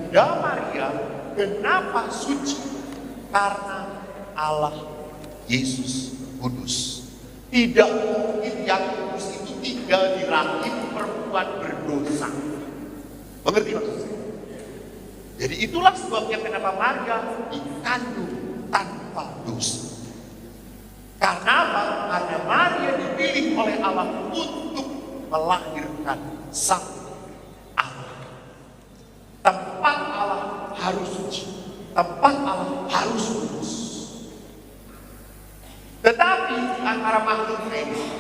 Bunda Maria kenapa suci? Karena Allah Yesus kudus. Tidak mungkin yang kudus itu tinggal di rahim perempuan berdosa. Mengerti maksud saya? Jadi itulah sebabnya kenapa Maria dikandung tanpa dosa. Karena apa? Karena Maria dipilih oleh Allah untuk melahirkan sang Allah. Tempat Allah harus suci, tempat Allah harus kudus. Tetapi di antara makhluk ini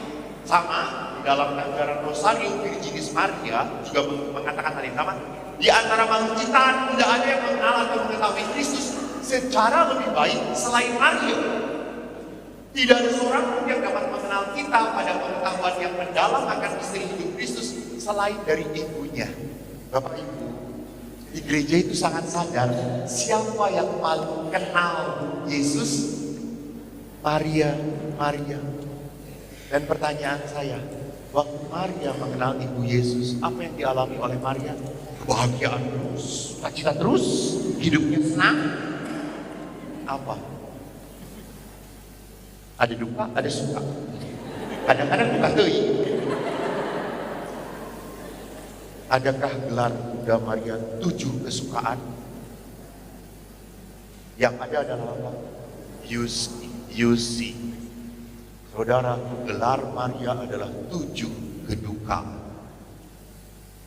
sama di dalam ajaran Rosario Virginis Maria juga mengatakan hal yang sama. Di antara makhluk ciptaan tidak ada yang mengenal atau mengetahui Kristus secara lebih baik selain Maria. Tidak ada seorang pun yang dapat mengenal kita pada pengetahuan yang mendalam akan misteri hidup Kristus selain dari ibunya. Bapak Ibu, di gereja itu sangat sadar siapa yang paling kenal Yesus? Maria. Dan pertanyaan saya, waktu Maria mengenal Ibu Yesus, apa yang dialami oleh Maria? Kebahagiaan terus, sukacita terus, hidupnya senang. Apa? Ada duka, ada suka. Kadang-kadang duka teuing. Adakah gelar Bunda Maria 7 kesukaan? Yang ada adalah apa? You see. Saudara, gelar Maria adalah 7 kedukaan.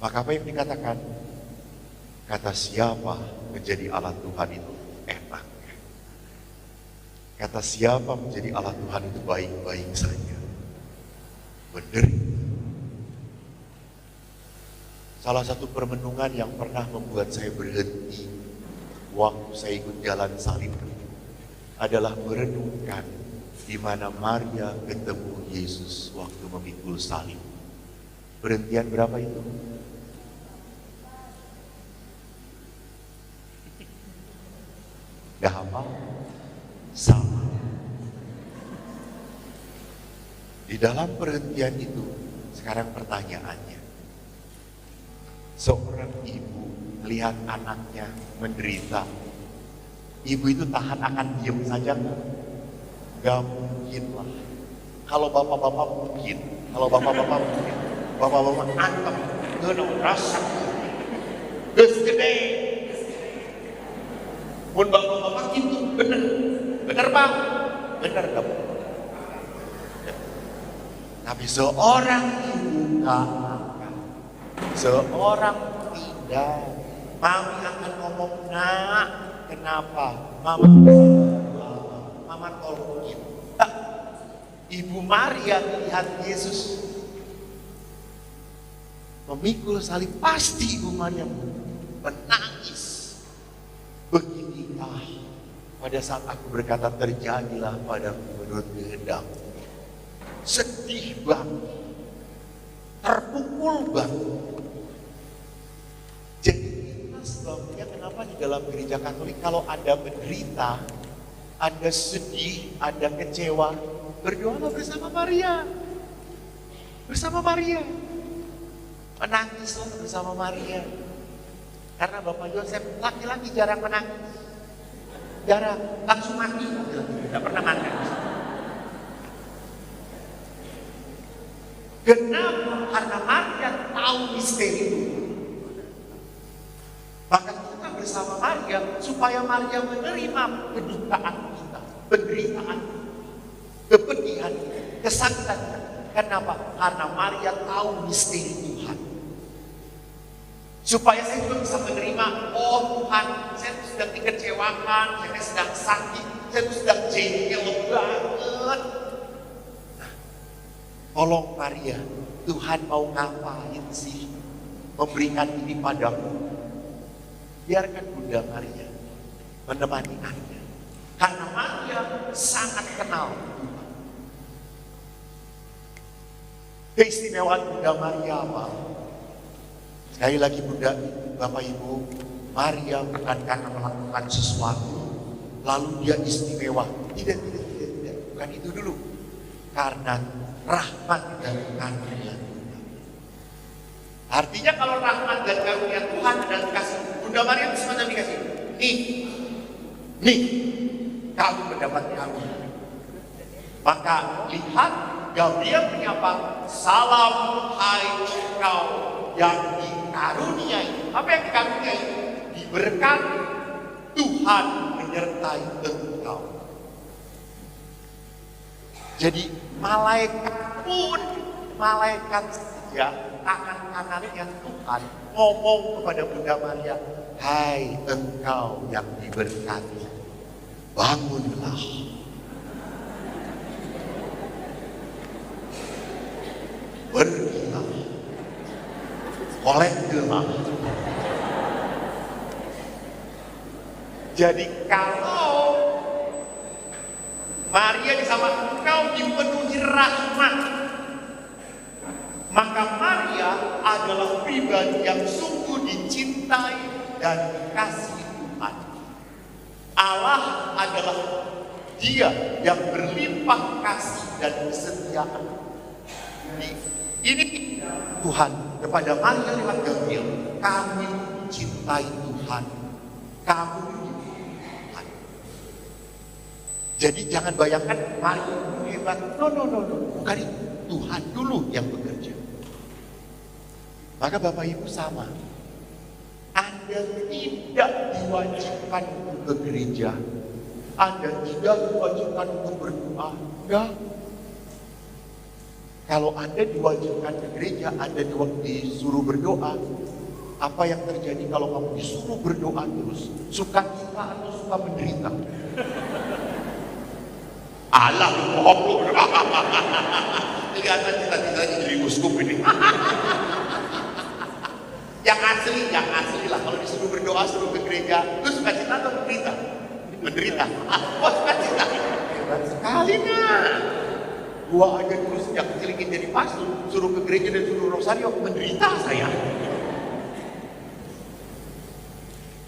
Maka apa yang dikatakan? Kata siapa menjadi Allah Tuhan itu enak. Kata siapa menjadi Allah Tuhan itu baik-baik saja. Menderita. Salah satu permenungan yang pernah membuat saya berhenti waktu saya ikut jalan salib adalah merenungkan di mana Maria ketemu Yesus waktu memikul salib. Berhentian berapa itu? Gak hafal? Sama. Di dalam perhentian itu, sekarang pertanyaannya, seorang ibu melihat anaknya menderita, ibu itu tahan akan diam saja nggak? Gak mungkin lah. Kalau bapak-bapak mungkin, bapak-bapak antem, gak rasa, ges gede. Mun bapak-bapak gitu, bener bang, bener kamu. Tapi seorang ibu akan, seorang tidak, mami akan ngomong, nak, kenapa? Mama tolongin. Ibu Maria melihat Yesus memikul salib, pasti Ibu Maria menangis. Beginilah pada saat aku berkata terjadilah padaku menurut kehendakmu. Sedih banget, terpukul banget. Jadi itulah sebabnya kenapa di dalam gereja Katolik kalau Anda menderita, Anda sedih, Anda kecewa, berdoalah bersama Maria. Bersama Maria. Menangislah bersama Maria. Karena Bapak Yosef laki-laki jarang menangis. Jarang, langsung mati. Tidak pernah menangis. Kenapa? Karena Maria tahu misteri itu. Maka kita bersama Maria supaya Maria menerima kedukaan kita, penderitaan, kepedihan, kesakitan. Kenapa? Karena Maria tahu misteri Tuhan. Supaya saya juga bisa menerima, oh Tuhan, saya sedang dikecewakan, saya sedang sakit, saya sedang jengkel banget. Nah, tolong Maria, Tuhan mau ngapain sih memberikan ini padamu? Biarkan Bunda Maria menemani Anda. Karena Maria sangat kenal Tuhan. Keistimewaan Bunda Maria apa? Sekali lagi Bunda, Bapak Ibu, Maria bukan karena melakukan sesuatu lalu dia istimewa. Tidak. Bukan itu dulu. Karena rahmat dan karunia Tuhan. Artinya kalau rahmat dan karunia Tuhan dan kasih Bunda Maria semacam dikasih, nih, kamu mendapat kamu. Maka lihat, Gabriel menyapa, salam hai engkau yang dikaruniai. Apa yang dikaruniai? Diberkati, Tuhan menyertai engkau. Jadi malaikat pun, malaikat saja tangan kanannya Tuhan ngomong kepada Bunda Maria, hai engkau yang diberkati, bangunlah. Pergilah, koleklah. Jadi kalau Maria disama engkau dipenuhi rahmat, maka Maria adalah pribadi yang sungguh dicintai dan dikasihi Tuhan. Allah adalah Dia yang berlimpah kasih dan kesetiaan. Ini Tuhan kepada Maria lewat Gabriel, kami cintai Tuhan, kamu Tuhan. Jadi jangan bayangkan Maria hebat, no, bukan itu. Tuhan dulu yang bekerja. Maka Bapak Ibu sama, Anda tidak diwajibkan untuk ke gereja, Anda tidak diwajibkan untuk berdoa, enggak. Kalau Anda diwajibkan ke gereja, Anda disuruh berdoa. Apa yang terjadi kalau kamu disuruh berdoa terus? Suka cita atau suka menderita? Allah bohong. Kelihatan cita-citanya jadi uskup ini. Yang asli lah. Kalau disuruh berdoa, suruh ke gereja, lu suka cita atau menderita? Menderita. Oh, suka cita. Hebat sekali nah. Gua aja dulu sejak kecil ingin jadi pastor, suruh ke gereja dan suruh rosario, menderita saya.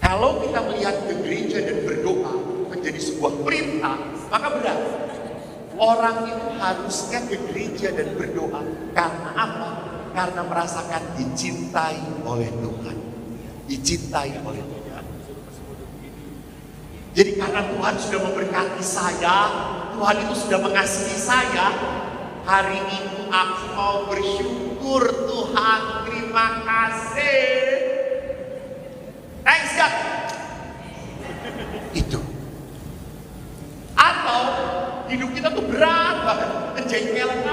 Kalau kita melihat ke gereja dan berdoa menjadi sebuah perintah, maka berat. Orang itu harusnya ke gereja dan berdoa. Karena apa? Karena merasakan dicintai oleh Tuhan. Dicintai oleh Tuhan. Jadi karena Tuhan sudah memberkati saya, Tuhan itu sudah mengasihi saya, hari ini aku mau bersyukur Tuhan, terima kasih. Thanks God. Itu. Atau hidup kita tuh berat banget, kejengkelan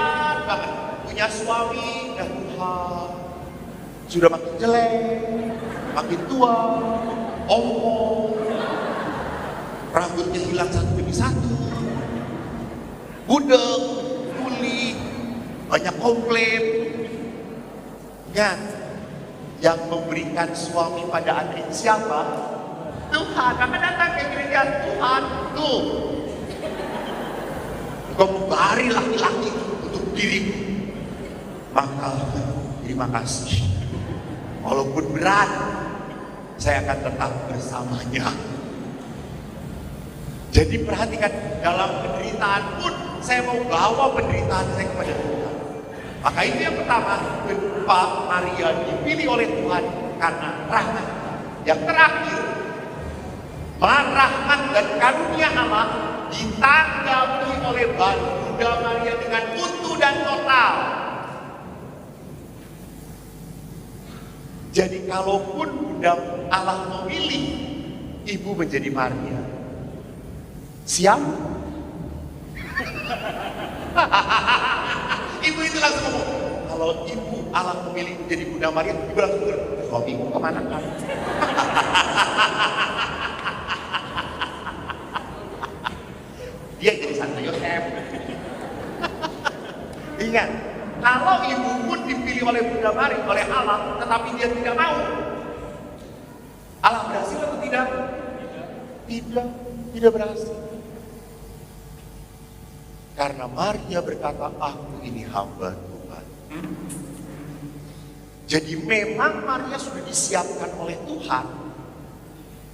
banget. Punya suami, dan Tuhan sudah makin jelek, makin tua, omong, rambutnya hilang satu demi satu, budek, tuli, banyak komplain. Ingat, yang memberikan suami pada Anda siapa? Tuhan. Maka datang ke gereja, Tuhan, tuh, engkau memberi laki-laki untuk dirimu. Maka terima kasih. Walaupun berat, saya akan tetap bersamanya. Jadi perhatikan, dalam penderitaan pun saya mau bawa penderitaan saya kepada Tuhan. Maka itu yang pertama, kenapa Maria dipilih oleh Tuhan karena rahmat. Yang terakhir, rahmat dan karunia Allah ditanggapi oleh Bunda Maria dengan utuh dan total. Jadi kalaupun Bunda Allah memilih ibu menjadi Maria, siap? Ibu itu langsung ngomong, kalau ibu Allah memilih menjadi Bunda Maria, ibu langsung bilang, suamiku kemana kan? Dia jadi Santo Yosef. Ingat, kalau ibu pun dipilih oleh Bunda Maria, oleh Allah, tetapi dia tidak mau, Allah berhasil atau tidak? Tidak berhasil. Karena Maria berkata, aku ini hamba Tuhan. Jadi memang Maria sudah disiapkan oleh Tuhan.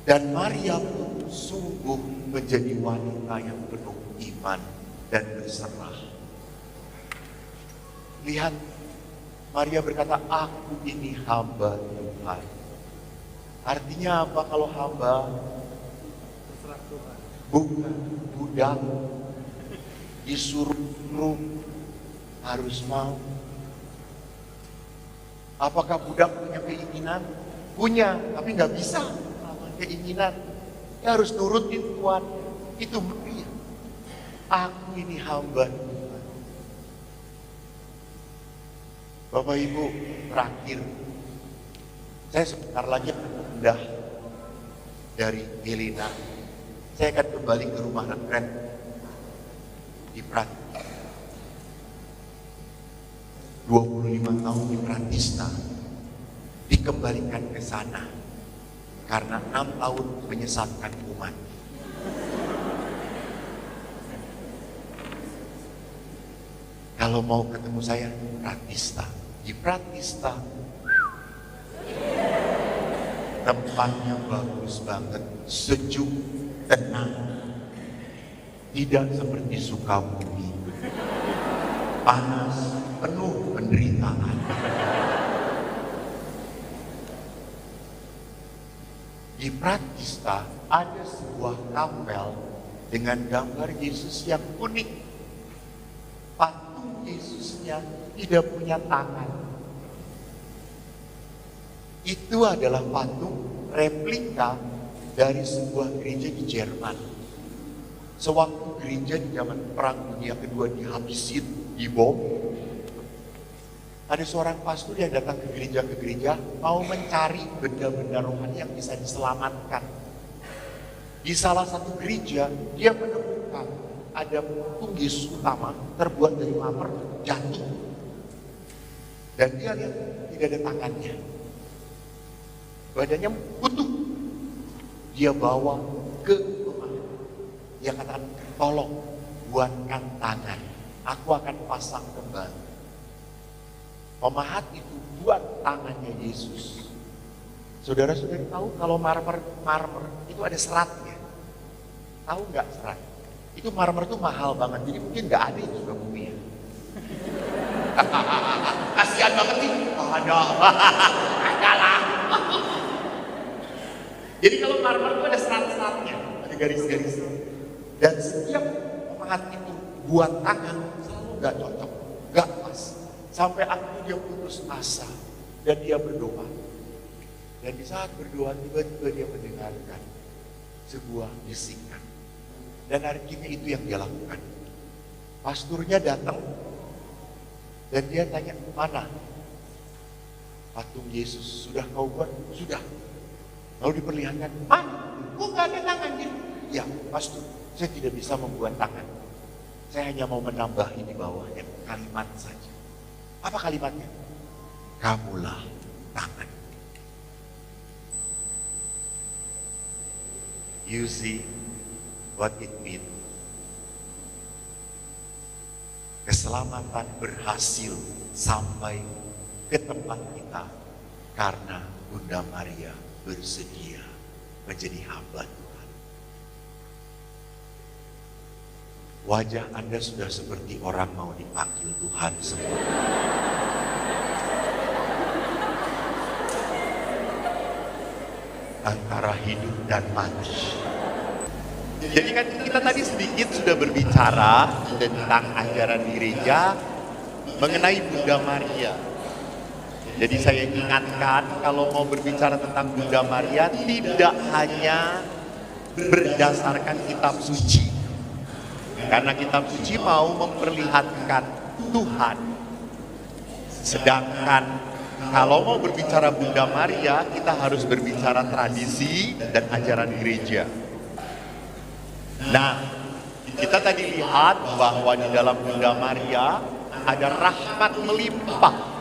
Dan Maria pun sungguh menjadi wanita yang penuh iman dan berserah. Lihat, Maria berkata, aku ini hamba Tuhan. Artinya apa kalau hamba? Bukan budak, disuruh harus mau. Apakah budak punya keinginan? Punya, tapi nggak bisa melawan keinginan. Dia harus nurutin Tuhan. Itu dia. Aku ini hamba Tuhan. Bapak Ibu, terakhir, saya sebentar lagi pindah dari Helena. Saya akan kembali ke rumah retret di Prat. 25 tahun di Pratista dikembalikan ke sana karena 6 tahun menyesatkan umat. Kalau mau ketemu saya, Pratista. Di Pratista tempatnya bagus banget, sejuk, tenang, tidak seperti Sukabumi, panas, penuh penderitaan. Di Pratista ada sebuah kapel dengan gambar Yesus yang unik. Patung Yesusnya tidak punya tangan. Itu adalah patung replika dari sebuah gereja di Jerman. Sewaktu gereja di zaman Perang Dunia Kedua dihabisin, dibom, ada seorang pastor yang datang ke gereja mau mencari benda-benda rohani yang bisa diselamatkan. Di salah satu gereja dia menemukan ada patung Yesus utama terbuat dari marmer jatuh, dan dia lihat tidak ada tangannya, badannya utuh. Dia bawa ke rumah, dia katakan, tolong buatkan tangan, aku akan pasang kembali. Pemahat itu buat tangannya Yesus. Saudara-saudara tahu kalau marmer itu ada seratnya. Tahu nggak serat? Itu marmer itu mahal banget, jadi mungkin nggak ada itu juga bumi ya. Kasihan banget nih. Ada lah. Jadi kalau marmer itu ada serat-seratnya, ada garis-garis. Dan setiap pemahat itu buat tangan selalu nggak cocok, nggak pas. Sampai akhirnya dia putus asa dan dia berdoa. Dan di saat berdoa tiba-tiba dia mendengarkan sebuah bisikan. Dan akhirnya itu yang dia lakukan. Pasturnya datang dan dia tanya, mana patung Yesus? Sudah kau buat? Sudah. Lalu diperlihatkan, mana? Kok gak ada tangannya? Ya, pastor, saya tidak bisa membuat tangan. Saya hanya mau menambahi di bawahnya kalimat saja. Apa kalimatnya? Kamulah tangan. You see what it means. Keselamatan berhasil sampai ke tempat kita karena Bunda Maria bersedia menjadi hamba Tuhan. Wajah Anda sudah seperti orang mau dipanggil Tuhan semua. Antara hidup dan mati. Jadi kan kita tadi sedikit sudah berbicara tentang ajaran gereja mengenai Bunda Maria. Jadi saya ingatkan kalau mau berbicara tentang Bunda Maria tidak hanya berdasarkan kitab suci. Karena kitab suci mau memperlihatkan Tuhan. Sedangkan kalau mau berbicara Bunda Maria, kita harus berbicara tradisi dan ajaran gereja. Nah, kita tadi lihat bahwa di dalam Bunda Maria ada rahmat melimpah.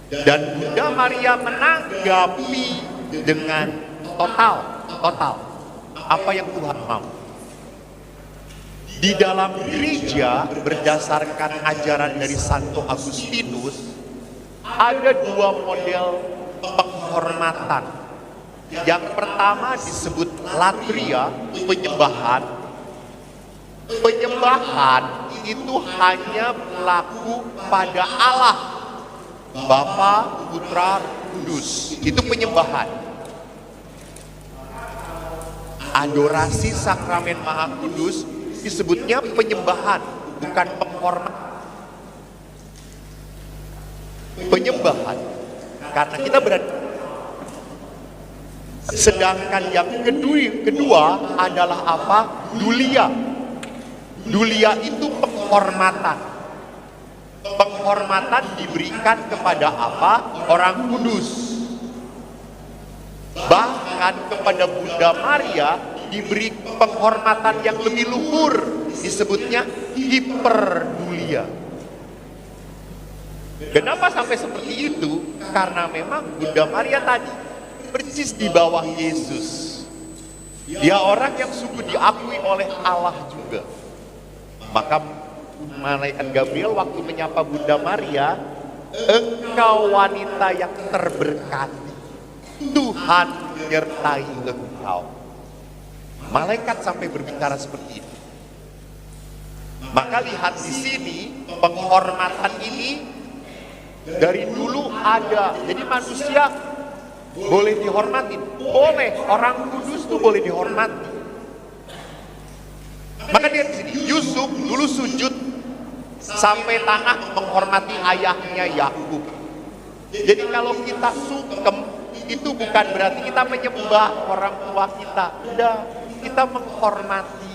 Dan Bunda Maria menanggapi dengan total apa yang Tuhan mau. Di dalam gereja berdasarkan ajaran dari Santo Agustinus ada dua model penghormatan. Yang pertama disebut latria, penyembahan. Penyembahan itu hanya berlaku pada Allah, Bapa, Putra, Kudus. Itu penyembahan. Adorasi sakramen Maha Kudus disebutnya penyembahan, bukan penghormatan. Penyembahan karena kita berada. Sedangkan yang kedua adalah apa? Dulia. Dulia itu penghormatan. Penghormatan diberikan kepada apa? Orang kudus. Bahkan kepada Bunda Maria diberi penghormatan yang lebih luhur, disebutnya hiperdulia. Kenapa sampai seperti itu? Karena memang Bunda Maria tadi persis di bawah Yesus. Dia orang yang sungguh diakui oleh Allah juga. Maka malaikat Gabriel waktu menyapa Bunda Maria, engkau wanita yang terberkati, Tuhan menyertai engkau. Malaikat sampai berbicara seperti itu. Maka lihat di sini, penghormatan ini dari dulu ada. Jadi manusia boleh dihormati, boleh, orang kudus tuh boleh dihormati. Maka dia di sini, Yusuf dulu sujud sampai tanah menghormati ayahnya Yakub. Jadi kalau kita sungkem, itu bukan berarti kita menyembah orang tua kita. Udah, kita menghormati.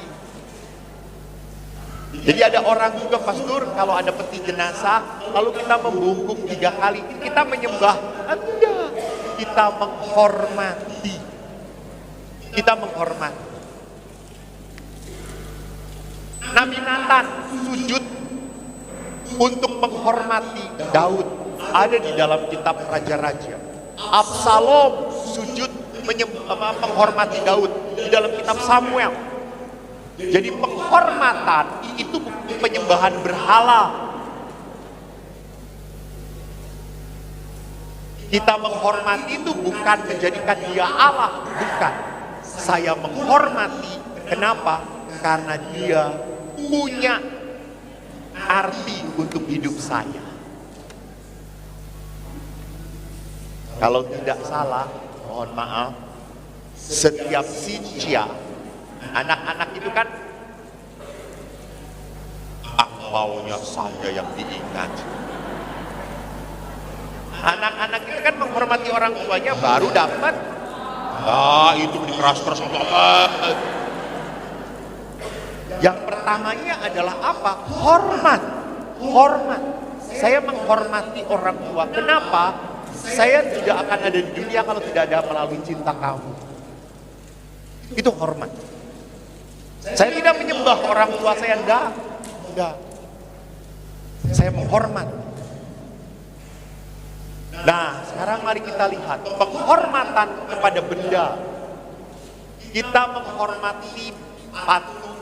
Jadi ada orang juga, pastor, kalau ada peti jenazah lalu kita membungkuk 3 kali, kita menyembah. Enggak, kita menghormati. Kita menghormati. Nabi Nathan sujud untuk menghormati Daud, ada di dalam kitab Raja-Raja. Absalom sujud menghormati Daud di dalam kitab Samuel. Jadi penghormatan itu bukan penyembahan berhala. Kita menghormati itu bukan menjadikan dia Allah, bukan. Saya menghormati, kenapa? Karena dia punya arti untuk hidup saya. Kalau tidak salah, mohon maaf, setiap sinja, anak-anak itu kan maunya saja yang diingat. Anak-anak itu kan menghormati orang tuanya baru dapat. Itu dikeras-keras banget. Yang pertamanya adalah apa? Hormat. Hormat. Saya menghormati orang tua. Kenapa? Saya tidak akan ada di dunia kalau tidak ada melalui cinta kamu. Itu hormat. Saya tidak menyembah orang tua saya, enggak. Saya menghormat. Nah, sekarang mari kita lihat penghormatan kepada benda. Kita menghormati patung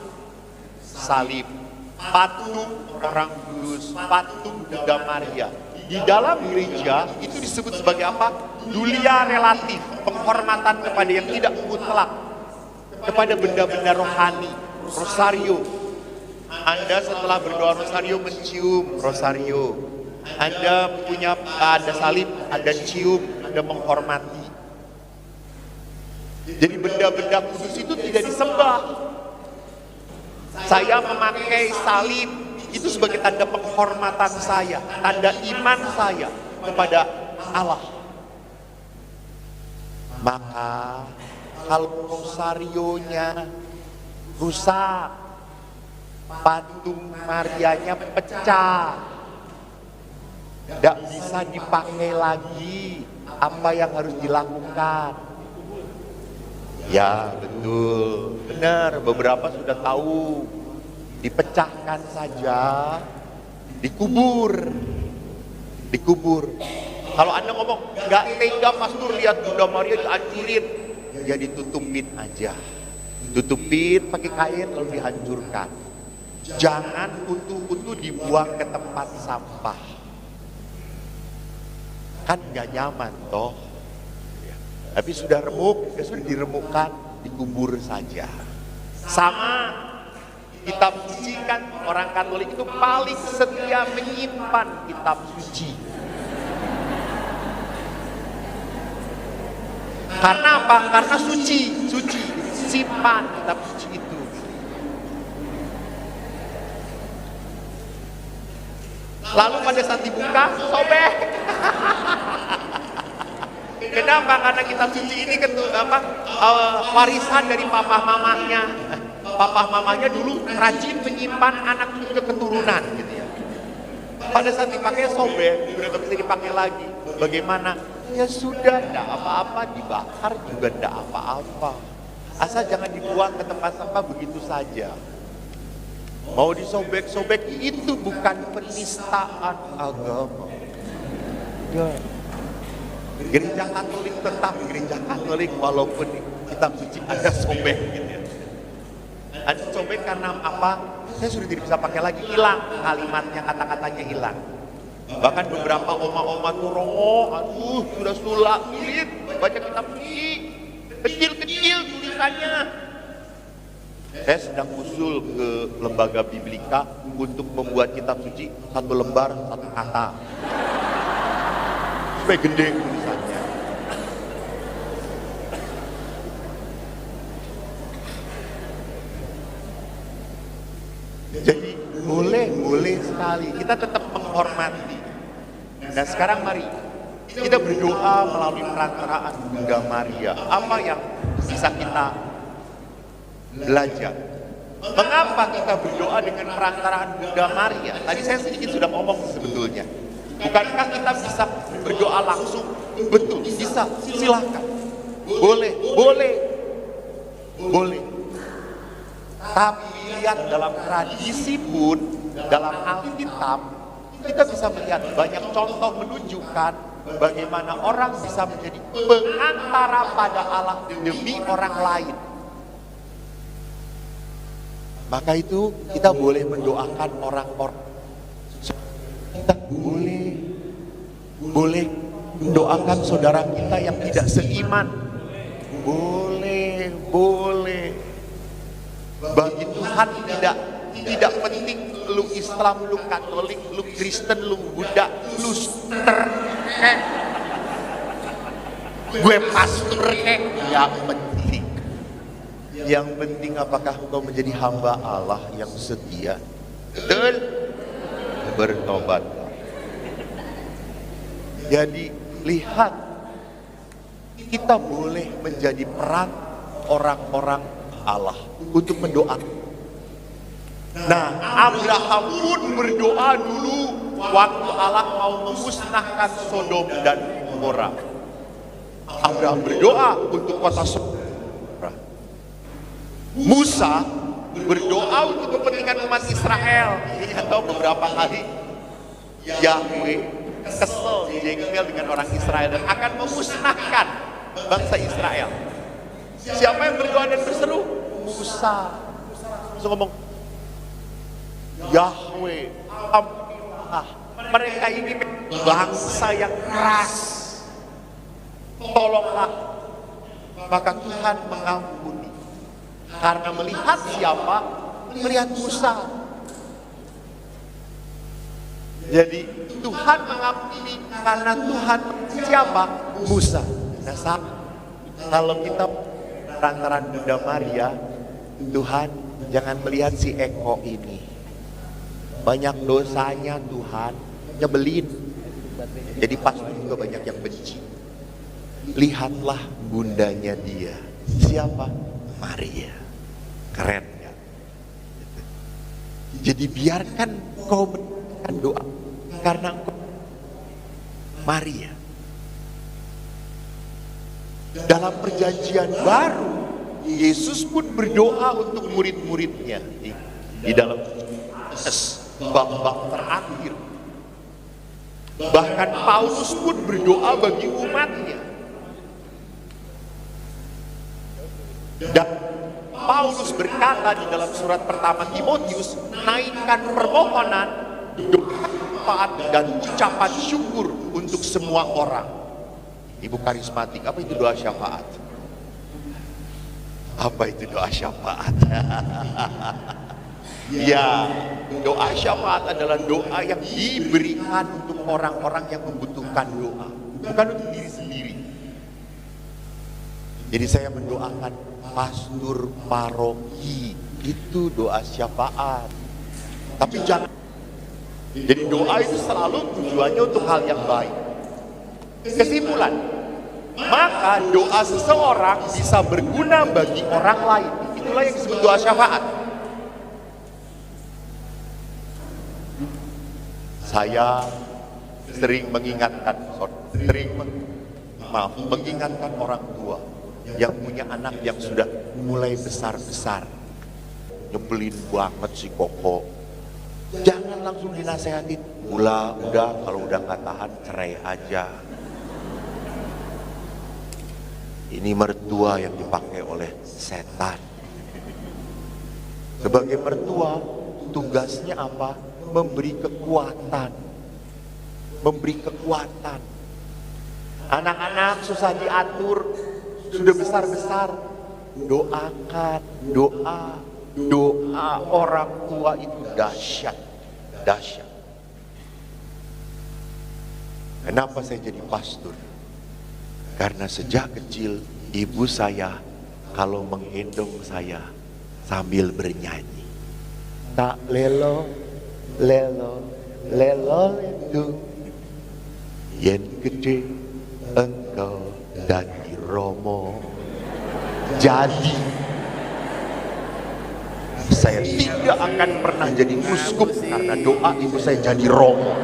salib, patung orang kudus, patung Bunda Maria. Di dalam gereja itu disebut sebagai apa? Dulia relatif, penghormatan kepada yang tidak mutlak, kepada benda-benda rohani, rosario. Anda setelah berdoa rosario mencium rosario. Anda punya ada salib, ada cium, Anda menghormati. Jadi benda-benda kudus itu tidak disembah. Saya memakai salib itu sebagai tanda penghormatan saya, tanda iman saya kepada Allah. Maka kalau rosarionya rusak, patung Marianya pecah, tidak bisa dipakai lagi, apa yang harus dilakukan? Ya betul, benar, beberapa sudah tahu, dipecahkan saja, dikubur. Kalau Anda ngomong nggak tega pastor lihat Bunda Maria dihancurin, ya ditutupin aja, tutupin pakai kain lalu dihancurkan. Jangan utuh-utuh dibuang ke tempat sampah, kan nggak nyaman toh. Tapi sudah remuk, ya sudah diremukkan, dikubur saja. Sama kitab suci kan, orang Katolik itu paling setia menyimpan kitab suci. Karena apa? Karena suci. simpan kitab suci itu. Lalu pada saat dibuka, sobek. Kenapa? Karena kitab suci ini warisan dari papa mamanya. Papa mamanya dulu rajin menyimpan anak cucu keturunan gitu ya. Pada saat dipakai sobek, sudah tidak bisa dipakai lagi. Bagaimana? Ya sudah, tidak apa-apa, dibakar juga tidak apa-apa. Asal jangan dibuang ke tempat sampah begitu saja. Mau disobek-sobek itu bukan penistaan agama. Ya. Gereja Katolik tetap gereja Katolik walaupun kitab suci ada sobek gitu ya. Ada sobek karena apa? Saya sudah tidak bisa pakai lagi, hilang kalimatnya, kata-katanya hilang. Bahkan beberapa oma-oma tuh rongo, aduh sudah sulit baca kitab suci, kecil-kecil tulisannya. Saya sedang usul ke lembaga Biblika untuk membuat kitab suci 1 lembar 1 kata supaya gede tulisannya. Jadi boleh sekali kita tetap menghormati. Nah sekarang mari kita berdoa melalui perantaraan Bunda Maria. Apa yang bisa kita belajar? Mengapa kita berdoa dengan perantaraan Bunda Maria? Tadi saya sedikit sudah ngomong sebetulnya. Bukankah kita bisa berdoa langsung? Betul, bisa. Silakan. Boleh. Tapi lihat dalam tradisi pun, dalam Alkitab, kita bisa melihat banyak contoh menunjukkan bagaimana orang bisa menjadi pengantara pada Allah demi orang lain. Maka itu kita boleh mendoakan orang-orang. Kita boleh mendoakan saudara kita yang tidak seiman. Boleh. Bagi Tuhan tidak penting lu Islam, lu Katolik, lu Kristen, lu Buddha, lu gue pastor yang penting. Yang penting apakah engkau menjadi hamba Allah yang setia dan bertobat. Jadi lihat, kita boleh menjadi peran orang-orang Allah untuk mendoakan. Nah, Abraham pun berdoa dulu waktu Allah mau memusnahkan Sodom dan Gomora. Abraham berdoa untuk kota Sodom. Musa berdoa untuk kepentingan umat Israel. Ini atau beberapa kali Yahweh kesel, jengkel dengan orang Israel dan akan memusnahkan bangsa Israel. Siapa yang berdoa dan berseru? Musa. Musa ngomong, Yahweh, ampunilah, mereka ini bangsa yang keras, tolonglah. Maka Tuhan mengampuni. Karena melihat siapa? Melihat Musa. Jadi Tuhan mengampuni karena Tuhan siapa? Musa. Nah, kalau kita perantaraan Bunda Maria, Tuhan jangan melihat si Eko ini. Banyak dosanya Tuhan, nyebelin. Jadi pasti juga banyak yang benci. Lihatlah bundanya dia. Siapa? Maria. Keren ya. Jadi biarkan kau mendoakan doa karena engkau Maria. Dalam perjanjian baru, Yesus pun berdoa untuk murid-muridnya di dalam bab-bab terakhir. Bahkan Paulus pun berdoa bagi umatnya. Dan Paulus berkata di dalam surat pertama Timotius, naikkan permohonan, doa dan ucapan syukur untuk semua orang. Ibu karismatik, apa itu doa syafaat? Apa itu doa syafaat? Ya, doa syafaat adalah doa yang diberikan untuk orang-orang yang membutuhkan doa, bukan untuk diri sendiri. Jadi saya mendoakan pastor paroki. Itu doa syafaat. Tapi jangan. Jadi doa itu selalu tujuannya untuk hal yang baik. Kesimpulan, maka doa seseorang bisa berguna bagi orang lain. Itulah yang disebut doa syafaat. Saya sering mengingatkan orang tua yang punya anak yang sudah mulai besar-besar. Nyebelin banget si Koko. Jangan langsung dinasehatin. Udah kalau udah nggak tahan cerai aja. Ini mertua yang dipakai oleh setan. Sebagai mertua, tugasnya apa? Memberi kekuatan. Anak-anak susah diatur, sudah besar-besar. Doakan, doa orang tua itu dahsyat. Kenapa saya jadi pastor? Karena sejak kecil ibu saya kalau menggendong saya sambil bernyanyi, tak lelo itu yen gede engkau dadi Romo. Jadi saya tidak akan pernah jadi uskup karena doa ibu saya jadi Romo.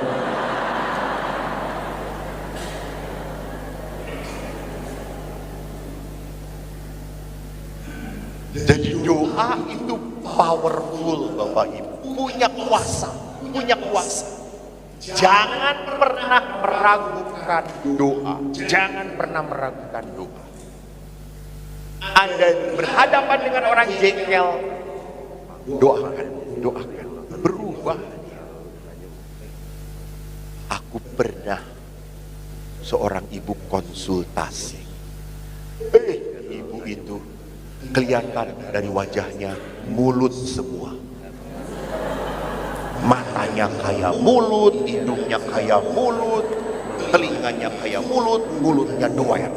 Jadi doa itu powerful Bapak Ibu, punya kuasa. Jangan pernah meragukan doa. Anda berhadapan dengan orang jengkel, doakan, berubah. Aku pernah seorang ibu konsultasi. Ibu itu kelihatan dari wajahnya mulut semua. Matanya kayak mulut, hidungnya kayak mulut, telinganya kayak mulut, mulutnya doyan.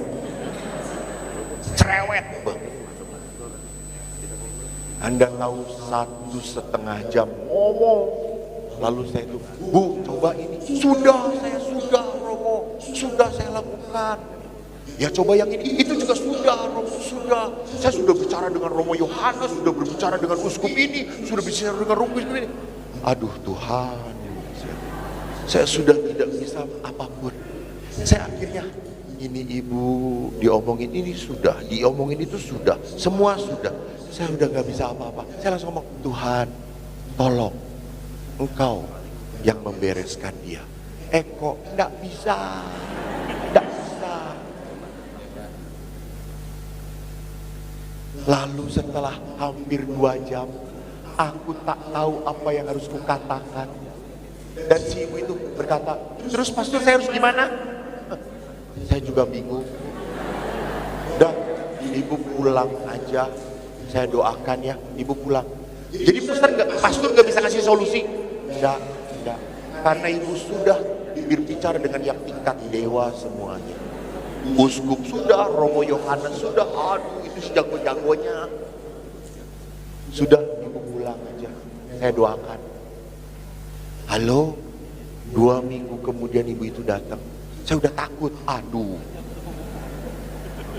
Cerewet banget. Anda tahu 1,5 jam ngomong. Lalu saya tuh, Bu, coba ini. Sudah Romo, sudah saya lakukan. Ya coba yang ini, itu juga sudah Romo, sudah. Saya sudah bicara dengan Romo Yohanes, sudah berbicara dengan uskup ini, sudah bicara dengan Romo ini. Aduh Tuhan, saya sudah tidak bisa apapun. Saya akhirnya, ini ibu diomongin ini sudah, diomongin itu sudah, semua sudah. Saya udah gak bisa apa-apa. Saya langsung ngomong, Tuhan tolong Engkau yang membereskan dia. Kok gak bisa. Lalu setelah hampir 2 jam, aku tak tahu apa yang harus kukatakan. Dan si ibu itu berkata, terus pastor saya harus gimana? Saya juga bingung. Dan ibu pulang aja. Saya doakan ya, ibu pulang. Jadi pastor gak bisa kasih solusi? Enggak. Karena ibu sudah berbicara dengan yang tingkat dewa semuanya. Uskup sudah, Romo Yohanes sudah, aduh itu sejago-jagonya. Sudah, ibu pulang aja. Saya doakan. Halo, 2 minggu kemudian ibu itu datang. Saya udah takut, aduh.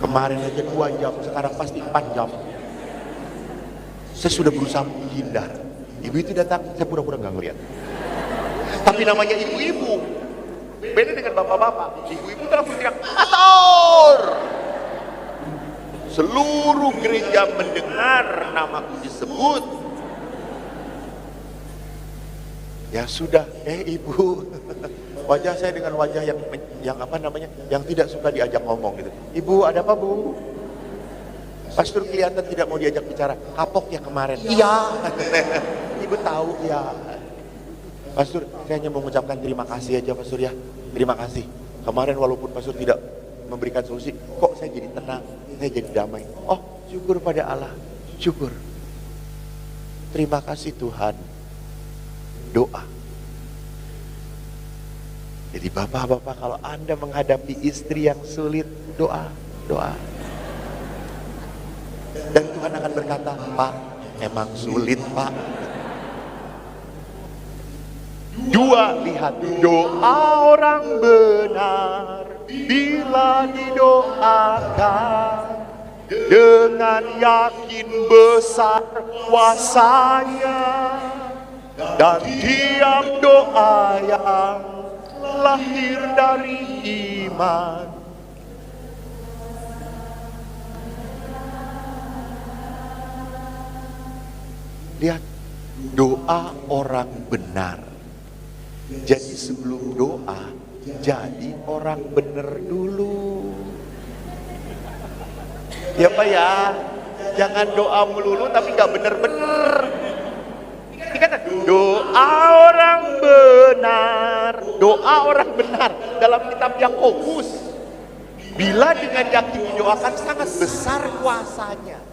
Kemarin aja 2 jam, sekarang pasti 4 jam. Saya sudah berusaha menghindar. Ibu itu datang, saya pura-pura gak ngeliat. Tapi namanya ibu-ibu. Beda dengan bapak-bapak. Ibu-ibu langsung teriak, pastor! Seluruh gereja mendengar namaku disebut. Ya sudah, ibu. Wajah saya dengan wajah yang apa namanya, yang tidak suka diajak ngomong gitu. Ibu, ada apa Bu? Pastor kelihatan tidak mau diajak bicara. Kapok ya kemarin. Iya. Ibu tahu ya. Pastor, saya hanya mau mengucapkan terima kasih aja Pastor ya. Terima kasih. Kemarin walaupun Pastor tidak memberikan solusi, kok saya jadi tenang, saya jadi damai. Oh, syukur pada Allah. Syukur. Terima kasih Tuhan. Doa. Jadi bapak-bapak, kalau Anda menghadapi istri yang sulit, doa. Dan Tuhan akan berkata, Pak, emang sulit Pak. Dua, lihat doa orang benar bila didoakan dengan yakin besar kuasanya, dan tiap doa yang lahir dari iman. Lihat, doa orang benar. Jadi sebelum doa, jadi orang benar dulu. Ya Pak ya, jangan doa melulu tapi gak bener-bener. Dikatakan doa orang benar, doa orang benar dalam kitab Yakobus. Bila dengan yakin didoakan sangat besar kuasanya.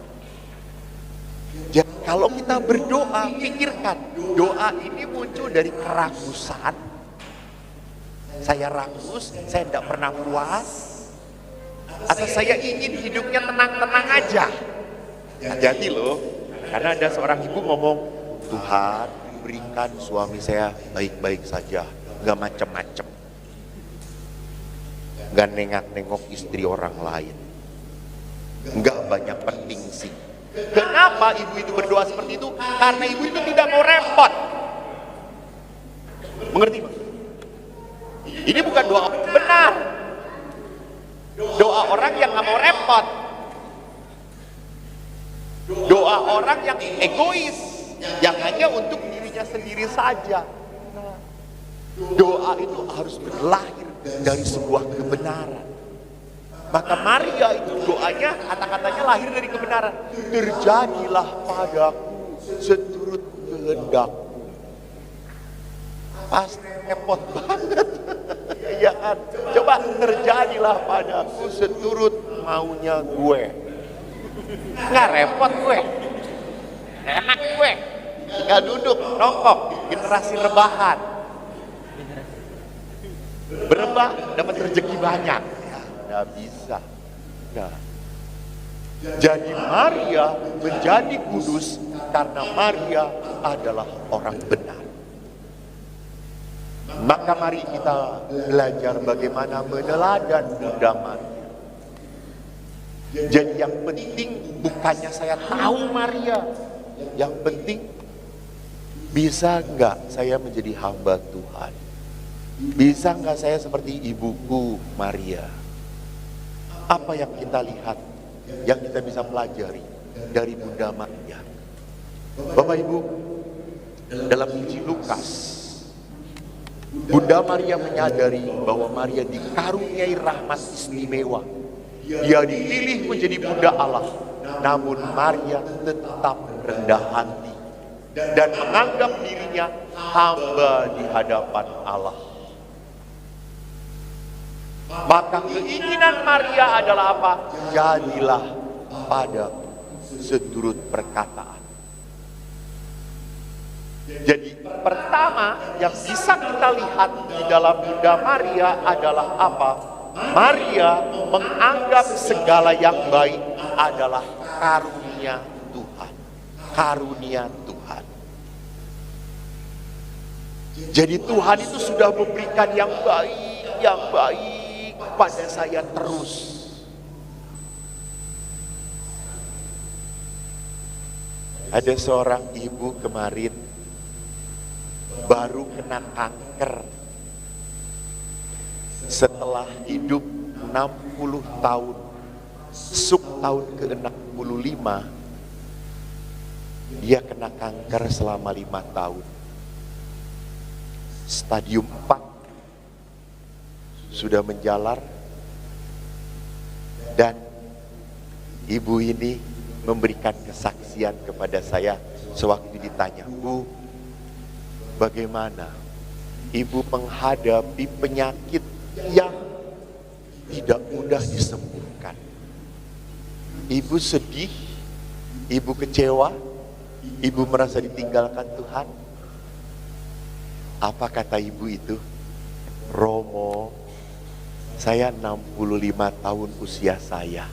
Jadi kalau kita berdoa, pikirkan doa ini muncul dari keragusan. Saya ragus, saya tidak pernah puas. Atau saya ingin hidupnya tenang-tenang aja. Hati-hati loh, karena ada seorang ibu ngomong, Tuhan berikan suami saya baik-baik saja, gak macem-macem, gak nengok-nengok istri orang lain, gak banyak penting sih. Kenapa ibu itu berdoa seperti itu? Karena ibu itu tidak mau repot. Mengerti Pak? Ini bukan doa benar. Doa orang yang gak mau repot. Doa orang yang egois, yang hanya untuk dirinya sendiri saja. Doa itu harus berlahir dari sebuah kebenaran. Maka Maria itu doanya, kata-katanya lahir dari kebenaran. Terjadilah padaku seturut kehendakmu. Pasti repot banget. Ya kan? Coba, terjadilah padaku seturut maunya gue. Nggak repot gue. Enak gue. Tinggal duduk, nongkrong, generasi rebahan. Berebah, dapat rezeki banyak. Ya, nggak bisa. Nah. Jadi Maria menjadi kudus karena Maria adalah orang benar. Maka mari kita belajar bagaimana meneladani Bunda Maria. Jadi yang penting bukannya saya tahu Maria. Yang penting bisa enggak saya menjadi hamba Tuhan. Bisa enggak saya seperti ibuku Maria. Apa yang kita lihat, yang kita bisa pelajari dari Bunda Maria. Bapak Ibu, dalam Injil Lukas, Bunda Maria menyadari bahwa Maria dikaruniai rahmat istimewa. Dia dipilih menjadi Bunda Allah, namun Maria tetap rendah hati dan menganggap dirinya hamba di hadapan Allah. Maka keinginan Maria adalah apa? Jadilah padaku seturut perkataan. Jadi pertama yang bisa kita lihat di dalam Bunda Maria adalah apa? Maria menganggap segala yang baik adalah karunia Tuhan. Karunia Tuhan. Jadi Tuhan itu sudah memberikan yang baik pada saya terus. Ada seorang ibu kemarin baru kena kanker setelah hidup 60 tahun, sub tahun ke-65, dia kena kanker selama 5 tahun. Stadium 4 sudah menjalar, dan ibu ini memberikan kesaksian kepada saya sewaktu ditanya, Bu, bagaimana ibu menghadapi penyakit yang tidak mudah disembuhkan? Ibu sedih, ibu kecewa, ibu merasa ditinggalkan Tuhan. Apa kata ibu itu? Romo, saya 65 tahun usia saya.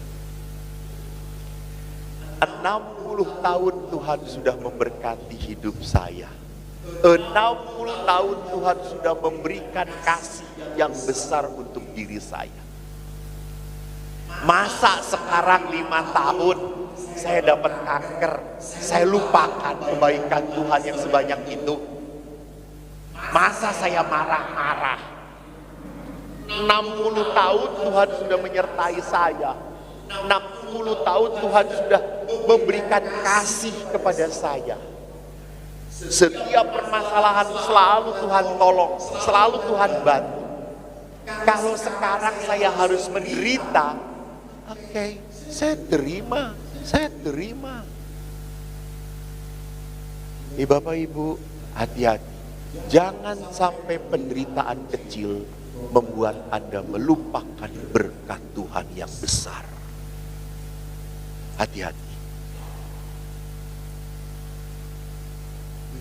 60 tahun Tuhan sudah memberkati hidup saya. 60 tahun Tuhan sudah memberikan kasih yang besar untuk diri saya. Masa sekarang 5 tahun saya dapat kanker, saya lupakan kebaikan Tuhan yang sebanyak itu? Masa saya marah-marah? 60 tahun Tuhan sudah menyertai saya. 60 tahun Tuhan sudah memberikan kasih kepada saya. Setiap permasalahan selalu Tuhan tolong, selalu Tuhan bantu. Kalau sekarang saya harus menderita, oke, saya terima. Bapak Ibu, hati-hati. Jangan sampai penderitaan kecil membuat Anda melupakan berkat Tuhan yang besar. Hati-hati.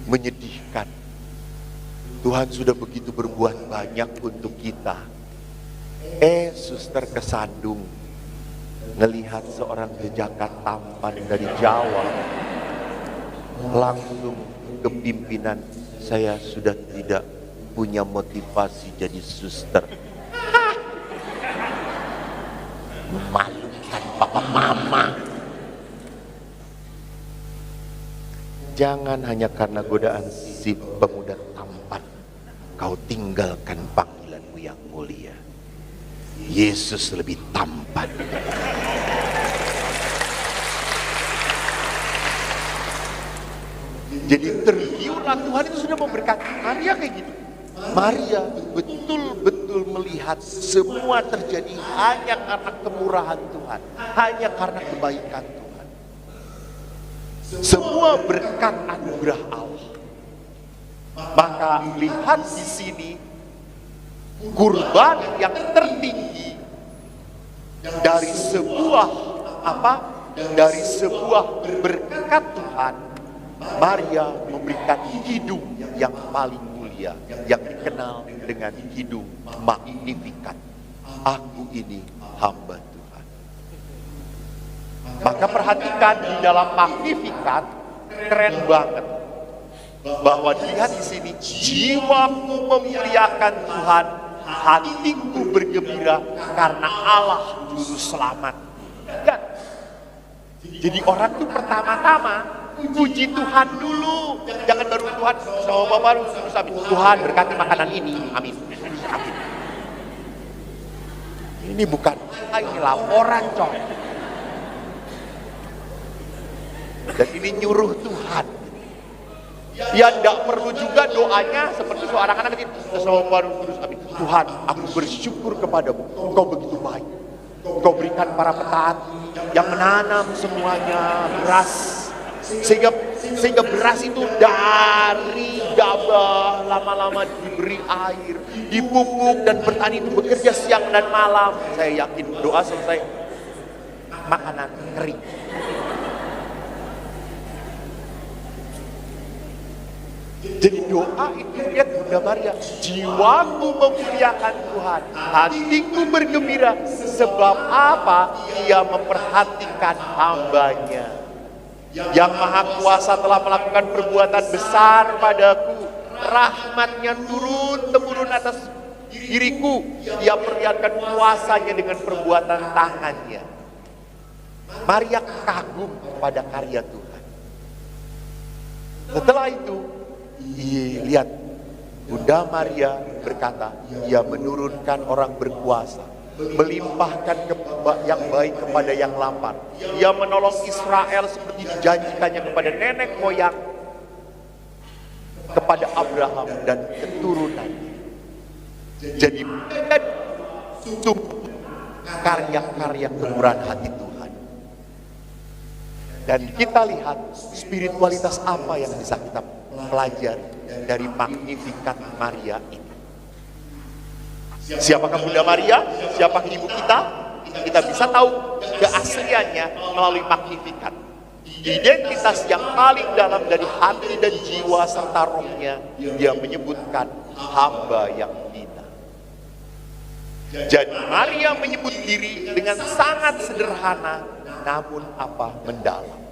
Menyedihkan. Tuhan sudah begitu berbuat banyak untuk kita. Suster kesandung ngelihat seorang jejaka tampan dari Jawa, langsung ke pimpinan, saya sudah tidak punya motivasi jadi suster. Memalukan papa mama. Jangan hanya karena godaan si pemuda tampan kau tinggalkan panggilanmu yang mulia. Yesus lebih tampan. Jadi tergiurlah, Tuhan itu sudah memberkati Maria kayak gitu. Maria betul-betul melihat semua terjadi hanya karena kemurahan Tuhan, hanya karena kebaikan Tuhan. Semua berkat anugerah Allah. Maka lihat di sini kurban yang tertinggi dari sebuah dari sebuah berkat Tuhan. Maria memberikan hidung yang paling mulia, yang dikenal dengan hidung magnifikat. Aku ini hamba Tuhan. Maka perhatikan di dalam magnifikat, keren banget. Bahwa dilihat di sini, jiwaku memuliakan Tuhan, hatiku bergembira karena Allah juru selamat. Kan? Jadi orang tuh pertama-tama puji Tuhan dulu, jangan baru Tuhan sama baru terus Tuhan berkati makanan ini, amin. Amin. Ini bukan ini laporan coy. Dan ini nyuruh Tuhan. Ya tidak perlu juga doanya seperti seorang anak itu sama baru terus amin. Tuhan, aku bersyukur kepadamu, Engkau begitu baik. Engkau berikan para petani yang menanam semuanya beras. Sehingga beras itu dari gabah lama-lama diberi air, dipupuk, dan petani itu bekerja siang dan malam. Saya yakin doa selesai, makanan kering. Jadi doa itu lihat Bunda Maria, jiwaku memuliakan Tuhan, hatiku bergembira. Sebab apa? Ia memperhatikan hambanya. Yang Maha Kuasa telah melakukan perbuatan besar padaku. Rahmatnya turun-temurun atas diriku. Ia perlihatkan kuasanya dengan perbuatan tangannya. Maria kagum pada karya Tuhan. Setelah itu, lihat, Bunda Maria berkata, ia menurunkan orang berkuasa, melimpahkan yang baik kepada yang lapar. Ia menolong Israel seperti dijanjikannya kepada nenek moyang, kepada Abraham dan keturunannya. Jadi karya-karya kemurahan hati Tuhan. Dan kita lihat spiritualitas apa yang bisa kita pelajari dari magnifikat Maria ini. Siapakah Bunda Maria? Siapakah ibu kita? Kita bisa tahu keasliannya melalui magnifikat. Identitas yang paling dalam dari hati dan jiwa serta rohnya, dia menyebutkan hamba yang hina. Jadi Maria menyebut diri dengan sangat sederhana, namun apa mendalam.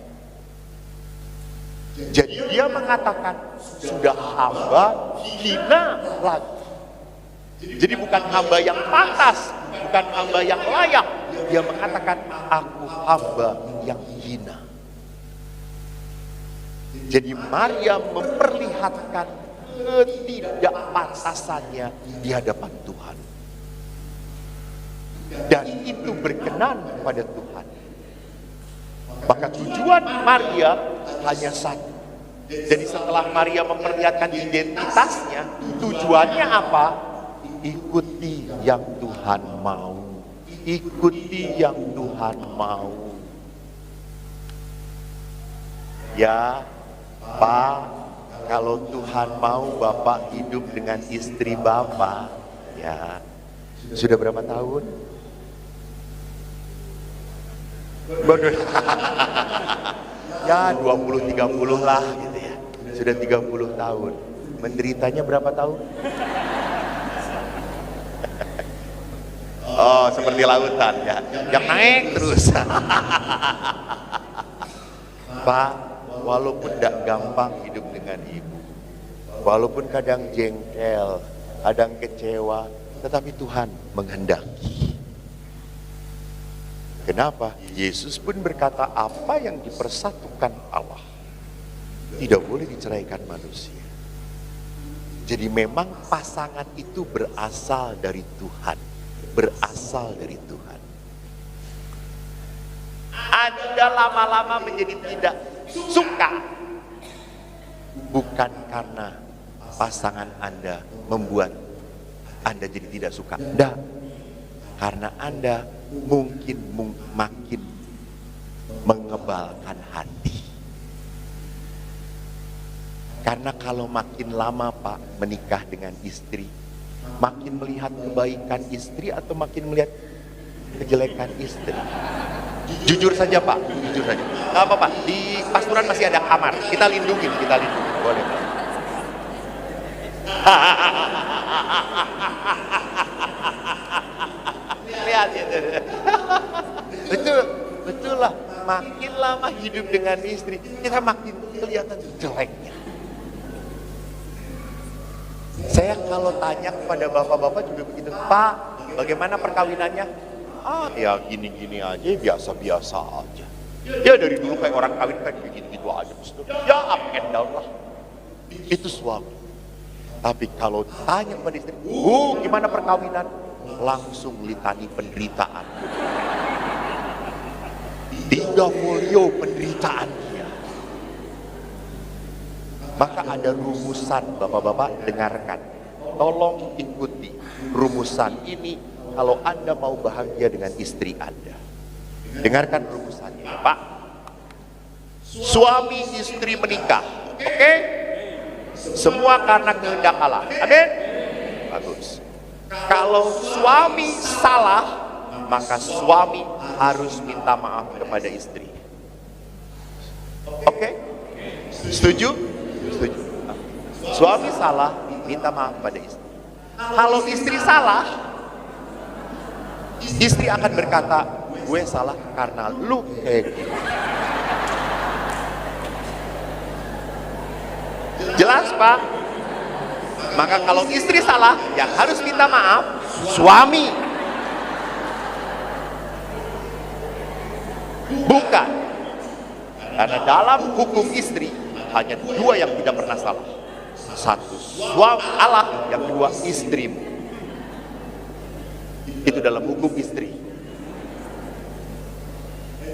Jadi dia mengatakan, sudah hamba hina lagi. Jadi bukan hamba yang pantas, bukan hamba yang layak. Dia mengatakan, aku hamba yang hina. Jadi Maria memperlihatkan ketidakpantasannya di hadapan Tuhan. Dan itu berkenan pada Tuhan. Maka tujuan Maria hanya satu. Jadi setelah Maria memperlihatkan identitasnya, tujuannya apa? Ikuti yang Tuhan mau. Ikuti yang Tuhan mau. Ya, Pak, kalau Tuhan mau Bapak hidup dengan istri Bapak, ya, sudah berapa tahun? Ya 20-30 lah gitu ya. Sudah 30 tahun. Menderitanya berapa tahun? Oh, seperti lautan ya, yang naik terus. Pak, walaupun tidak gampang hidup dengan ibu, walaupun kadang jengkel, kadang kecewa, tetapi Tuhan menghendaki. Kenapa? Yesus pun berkata, apa yang dipersatukan Allah tidak boleh diceraikan manusia. Jadi memang pasangan itu berasal dari Tuhan. Berasal dari Tuhan. Anda lama-lama menjadi tidak suka, bukan karena pasangan Anda membuat Anda jadi tidak suka. Tidak. Karena Anda mungkin makin mengebalkan hati. Karena kalau makin lama Pak menikah dengan istri, makin melihat kebaikan istri atau makin melihat kejelekan istri? Jujur saja Pak, jujur saja. Gak apa-apa, di pasturan masih ada kamar. Kita lindungin, boleh. Lihat itu. Betul lah. Makin lama hidup dengan istri, kita makin kelihatan jeleknya. Saya kalau tanya kepada bapak-bapak juga begitu, Pak, bagaimana perkawinannya? Ah, ya gini-gini aja, biasa-biasa aja. Ya dari dulu kayak orang kawin kayak gitu-gitu aja. Ya up and down lah. Itu suami. Tapi kalau tanya kepada istri, gimana perkawinan? Langsung litani penderitaan. 3 folio penderitaan dia. Maka ada rumusan, bapak-bapak dengarkan. Tolong ikuti rumusan ini kalau Anda mau bahagia dengan istri Anda. Dengarkan rumusannya, Pak. Suami istri menikah, oke? Semua karena kehendak Allah. Amin? Bagus. Kalau suami salah, maka suami harus minta maaf kepada istri. Oke? Setuju? Setuju. Suami salah, minta maaf pada istri. Kalau istri salah, istri akan berkata, gue salah karena lu kayak gini. Jelas Pak? Maka kalau istri salah, yang harus minta maaf suami, bukan. Karena dalam hukum istri hanya 2 yang tidak pernah salah. 1 suami Allah, yang 2 istrimu. Itu dalam hukum istri.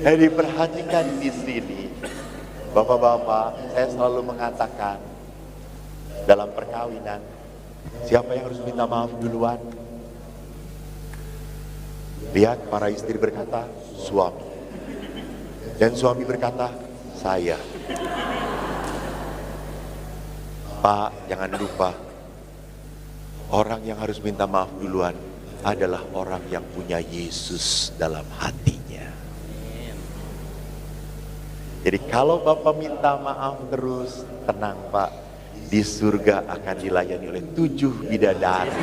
Jadi perhatikan di sini, bapak-bapak, saya selalu mengatakan dalam perkawinan, siapa yang harus minta maaf duluan? Lihat para istri berkata, suami. Dan suami berkata, saya. Pak, jangan lupa, orang yang harus minta maaf duluan adalah orang yang punya Yesus dalam hatinya. Jadi kalau Bapak minta maaf terus, tenang Pak, di surga akan dilayani oleh 7 bidadari.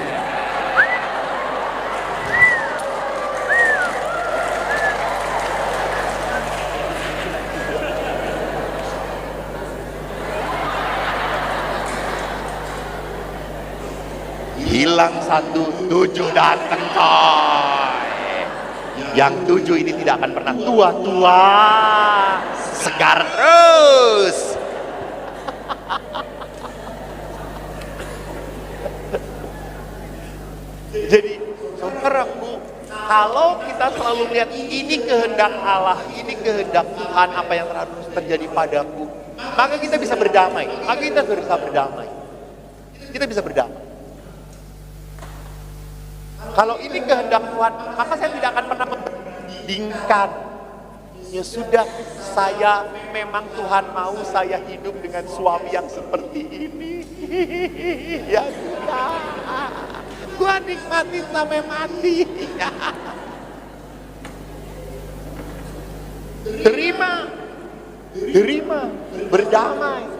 Hilang 1, 7 datang coy. Yang 7 ini tidak akan pernah tua-tua, segar terus. Jadi saudaraku, kalau kita selalu lihat ini kehendak Allah, ini kehendak Tuhan, apa yang harus terjadi padaku, maka kita bisa berdamai. Maka kita bisa berdamai. Kita bisa berdamai. Kalau ini kehendak Tuhan, maka saya tidak akan pernah membandingkan. Ya sudah, saya memang Tuhan mau saya hidup dengan suami yang seperti ini. Ya sudah, gua nikmatin sampai mati. Terima, berdamai.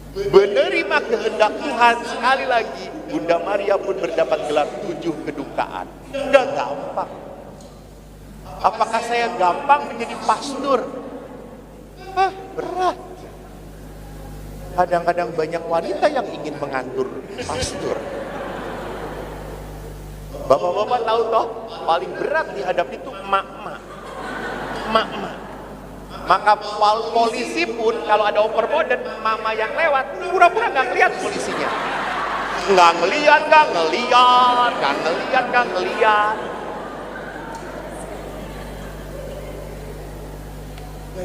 Menerima kehendak Tuhan. Sekali lagi, Bunda Maria pun mendapat gelar 7 kedukaan. Udah gampang. Apakah saya gampang menjadi pastor? Berat. Kadang-kadang banyak wanita yang ingin mengatur pastor. Bapak-bapak tahu toh, paling berat dihadapi itu emak-emak. Maka polisi pun kalau ada overboard mama yang lewat, pura-pura nggak ngeliat polisinya. Nggak ngeliat.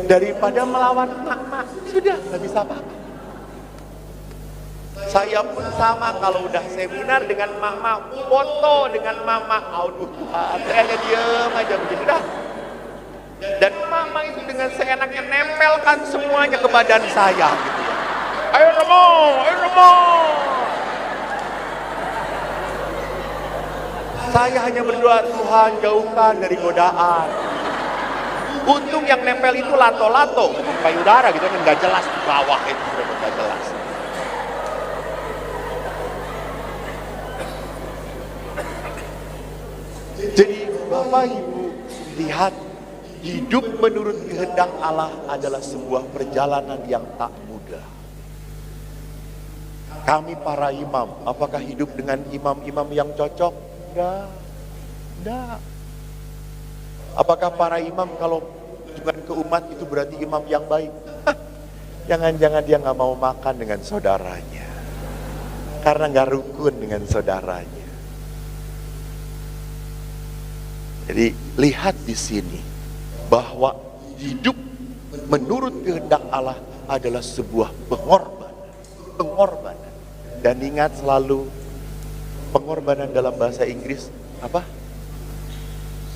Daripada melawan emak-emak, sudah nggak bisa apa-apa. Saya pun sama, kalau udah seminar dengan mama, foto dengan mama, aduh Tuhan, saya hanya diem aja begitu dah. Dan mama itu dengan seenaknya nempelkan semuanya ke badan saya gitu ya. Ayo Romo. Saya hanya berdoa, Tuhan jauhkan dari godaan. Untung yang nempel itu lato-lato, bukan payudara gitu kan, nggak jelas di bawah itu sudah nggak jelas. Jadi Bapak Ibu lihat, hidup menurut kehendak Allah adalah sebuah perjalanan yang tak mudah. Kami para imam, apakah hidup dengan imam-imam yang cocok? Enggak. Apakah para imam kalau kunjungan ke umat itu berarti imam yang baik? Jangan-jangan dia nggak mau makan dengan saudaranya, karena nggak rukun dengan saudaranya. Jadi lihat di sini bahwa hidup menurut kehendak Allah adalah sebuah pengorbanan. Dan ingat selalu, pengorbanan dalam bahasa Inggris apa?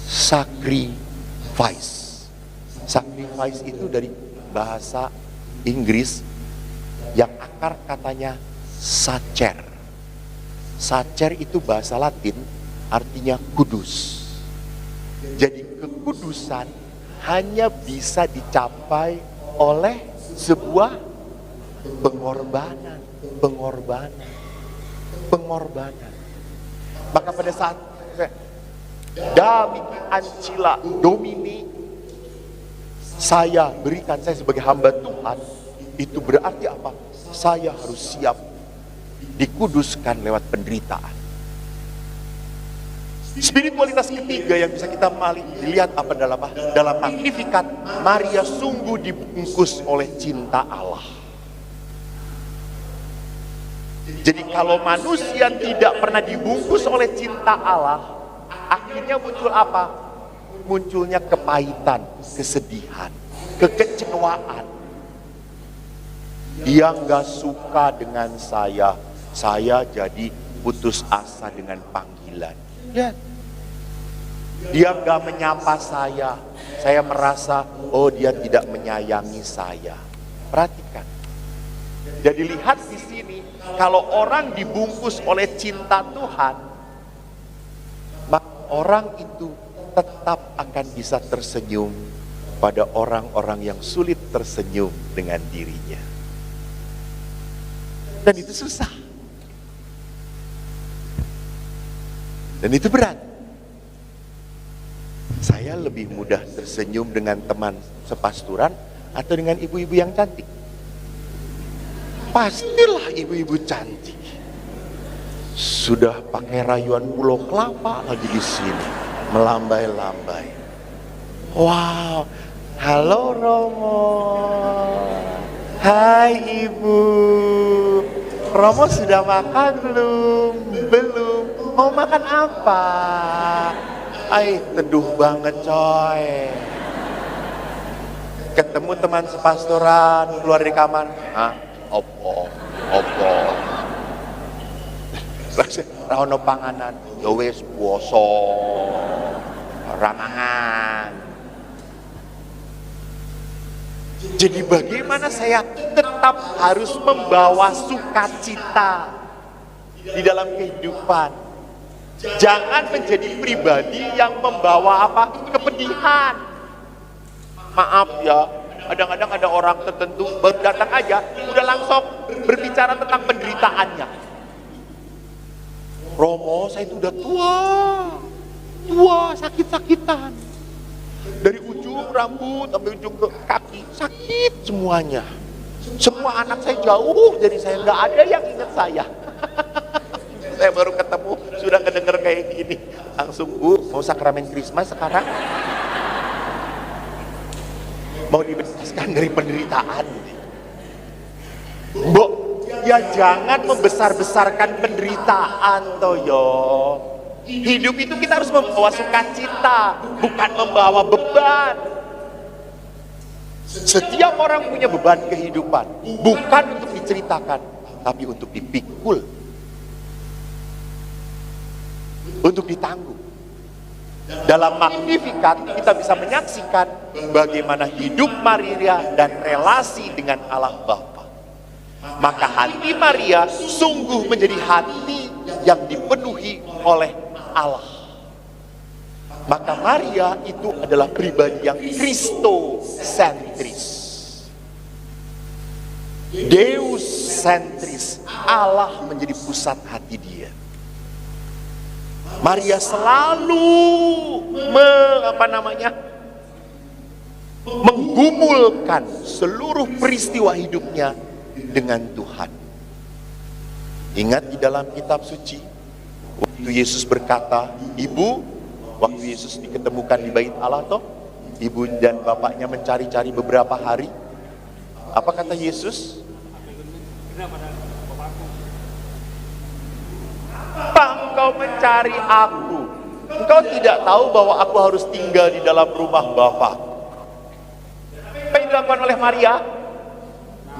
Sacrifice. Sacrifice itu dari bahasa Inggris yang akar katanya sacer. Sacer itu bahasa Latin, artinya kudus. Jadi kekudusan hanya bisa dicapai oleh sebuah pengorbanan. Maka pada saat Dami Ancila Domini, saya berikan saya sebagai hamba Tuhan, itu berarti apa? Saya harus siap dikuduskan lewat penderitaan. Spiritualitas ketiga yang bisa kita lihat apa dalam Magnificat, Maria sungguh dibungkus oleh cinta Allah. Jadi kalau manusia tidak pernah dibungkus oleh cinta Allah, akhirnya muncul apa? Munculnya kepahitan, kesedihan, kekecewaan. Dia nggak suka dengan saya jadi putus asa dengan panggilan. Lihat. Dia nggak menyapa saya merasa, oh dia tidak menyayangi saya. Perhatikan. Jadi lihat di sini, kalau orang dibungkus oleh cinta Tuhan, maka orang itu tetap akan bisa tersenyum pada orang-orang yang sulit tersenyum dengan dirinya. Dan itu susah. Dan itu berat. Saya lebih mudah tersenyum dengan teman sepasturan atau dengan ibu-ibu yang cantik? Pastilah ibu-ibu cantik. Sudah pakai rayuan Pulau Kelapa lagi di sini, melambai-lambai. Wow, halo Romo. Hai Ibu. Romo sudah makan belum? Belum. Mau makan apa? Teduh banget coy. Ketemu teman sepastoran, keluar dari kamar. Opo. Rahono panganan, ya wis puasa, ramangan. Jadi bagaimana saya tetap harus membawa sukacita di dalam kehidupan. Jangan menjadi pribadi yang membawa kepedihan. Maaf ya, kadang-kadang ada orang tertentu baru datang aja, udah langsung berbicara tentang penderitaannya. Romo, saya itu udah tua, sakit-sakitan. Dari ujung rambut sampai ujung ke kaki, sakit semuanya. Semua anak saya jauh dari saya, nggak ada yang ingat saya. Saya baru ketemu, sudah kedenger kayak gini. Langsung, Bu, mau sakramen Krismas sekarang? Mau dibebaskan dari penderitaan. Mbok, ya jangan membesar-besarkan penderitaan toyo. Hidup itu kita harus membawa sukacita, bukan membawa beban. Setiap orang punya beban kehidupan, bukan untuk diceritakan, tapi untuk dipikul, untuk ditanggung. Dalam Magnificat kita bisa menyaksikan bagaimana hidup Maria dan relasi dengan Allah Bapa. Maka hati Maria sungguh menjadi hati yang dipenuhi oleh Allah. Maka Maria itu adalah pribadi yang Kristosentris, Deus sentris. Allah menjadi pusat hati dia. Maria selalu menggumulkan seluruh peristiwa hidupnya dengan Tuhan. Ingat di dalam kitab suci, waktu Yesus berkata, Ibu, waktu Yesus diketemukan di bait Allah toh, ibu dan bapaknya mencari-cari beberapa hari. Apa kata Yesus? Apa engkau mencari aku? Engkau tidak tahu bahwa aku harus tinggal di dalam rumah Bapa. Apa yang dilakukan oleh Maria?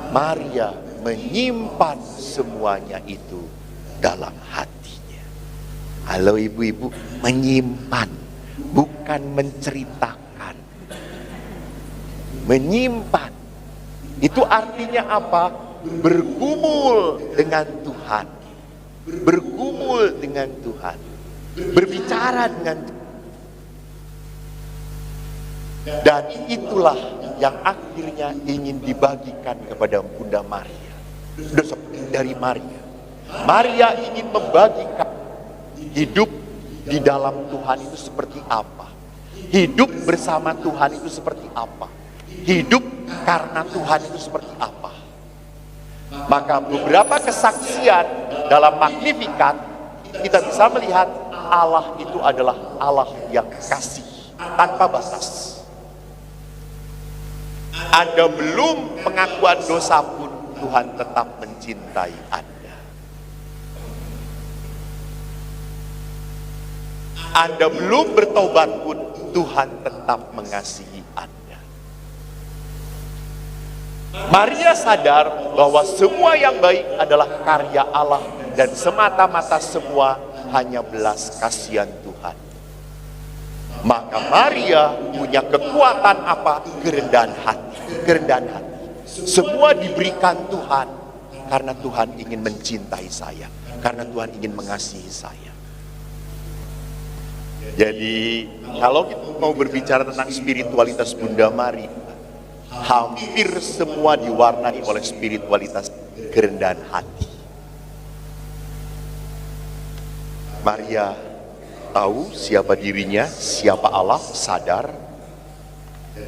Maria menyimpan semuanya itu dalam hatinya. Halo ibu-ibu, menyimpan, bukan menceritakan. Menyimpan. Itu artinya apa? Bergumul dengan Tuhan. Bergumul dengan Tuhan. Berbicara dengan Tuhan. Dan itulah yang akhirnya ingin dibagikan kepada Bunda Maria. Dari Maria. Maria ingin membagikan hidup di dalam Tuhan itu seperti apa. Hidup bersama Tuhan itu seperti apa. Hidup karena Tuhan itu seperti apa. Maka beberapa kesaksian dalam Magnificat kita bisa melihat Allah itu adalah Allah yang kasih tanpa batas. Anda belum pengakuan dosa pun Tuhan tetap mencintai Anda. Anda belum bertobat pun Tuhan tetap mengasihi Anda. Maria sadar bahwa semua yang baik adalah karya Allah dan semata-mata semua hanya belas kasihan Tuhan. Maka Maria punya kekuatan apa? Kerendahan hati. Kerendahan hati. Semua diberikan Tuhan karena Tuhan ingin mencintai saya, karena Tuhan ingin mengasihi saya. Jadi kalau kita mau berbicara tentang spiritualitas Bunda Maria, hampir semua diwarnai oleh spiritualitas kerendahan hati. Maria tahu siapa dirinya, siapa Allah, sadar.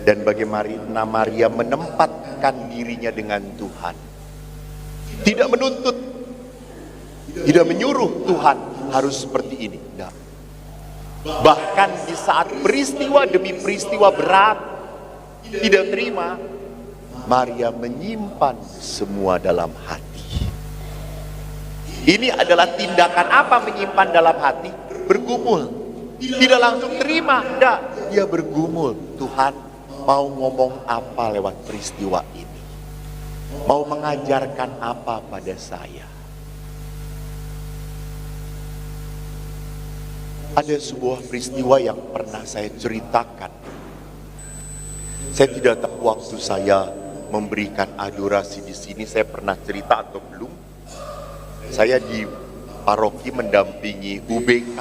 Dan bagaimana Maria menempatkan dirinya dengan Tuhan. Tidak menuntut, Tidak menyuruh Tuhan harus seperti ini. Tidak. Bahkan di saat peristiwa demi peristiwa berat tidak terima, Maria menyimpan semua dalam hati. Ini adalah tindakan apa menyimpan dalam hati? Bergumul. Tidak langsung terima, tidak. Dia bergumul. Tuhan mau ngomong apa lewat peristiwa ini? Mau mengajarkan apa pada saya? Ada sebuah peristiwa yang pernah saya ceritakan. Saya tidak tahu waktu saya memberikan adorasi di sini saya pernah cerita atau belum. Saya di paroki mendampingi UBK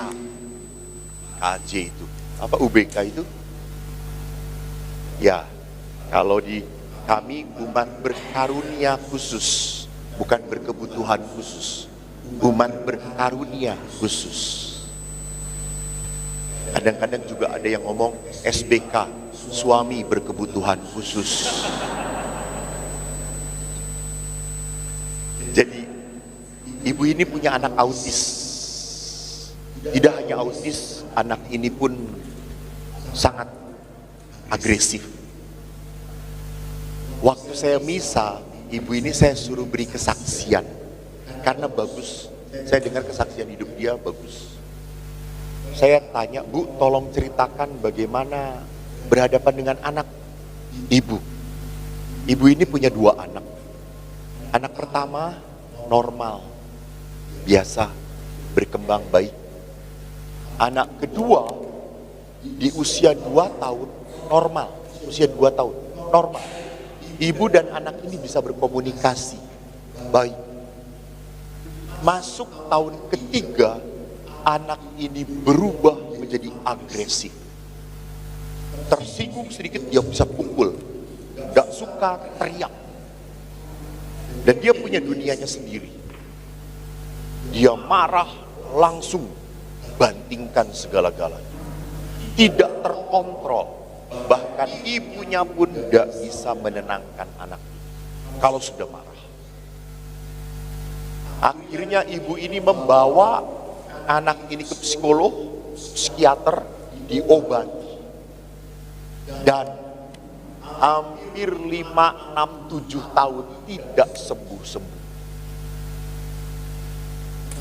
KJ itu. Apa UBK itu? Ya, kalau di kami umat berkarunia khusus, bukan berkebutuhan khusus. Umat berkarunia khusus. Kadang-kadang juga ada yang ngomong SBK, suami berkebutuhan khusus. Jadi, ibu ini punya anak autis. Tidak hanya autis, anak ini pun sangat agresif. Waktu saya misa, ibu ini saya suruh beri kesaksian. Karena bagus, saya dengar kesaksian hidup dia bagus. Saya tanya, Bu, tolong ceritakan bagaimana berhadapan dengan anak ibu. Ibu ini punya 2 anak. Anak pertama normal, biasa, berkembang baik. Anak kedua di usia 2 tahun normal, usia 2 tahun normal. Ibu dan anak ini bisa berkomunikasi baik. Masuk tahun ketiga, anak ini berubah menjadi agresif. Tersinggung sedikit dia bisa pukul, gak suka teriak. Dan dia punya dunianya sendiri. Dia marah langsung bantingkan segala-galanya. Tidak terkontrol. Bahkan ibunya pun gak bisa menenangkan anak kalau sudah marah. Akhirnya ibu ini membawa anak ini ke psikolog, psikiater, diobati. Dan hampir 5, 6, 7 tahun tidak sembuh-sembuh.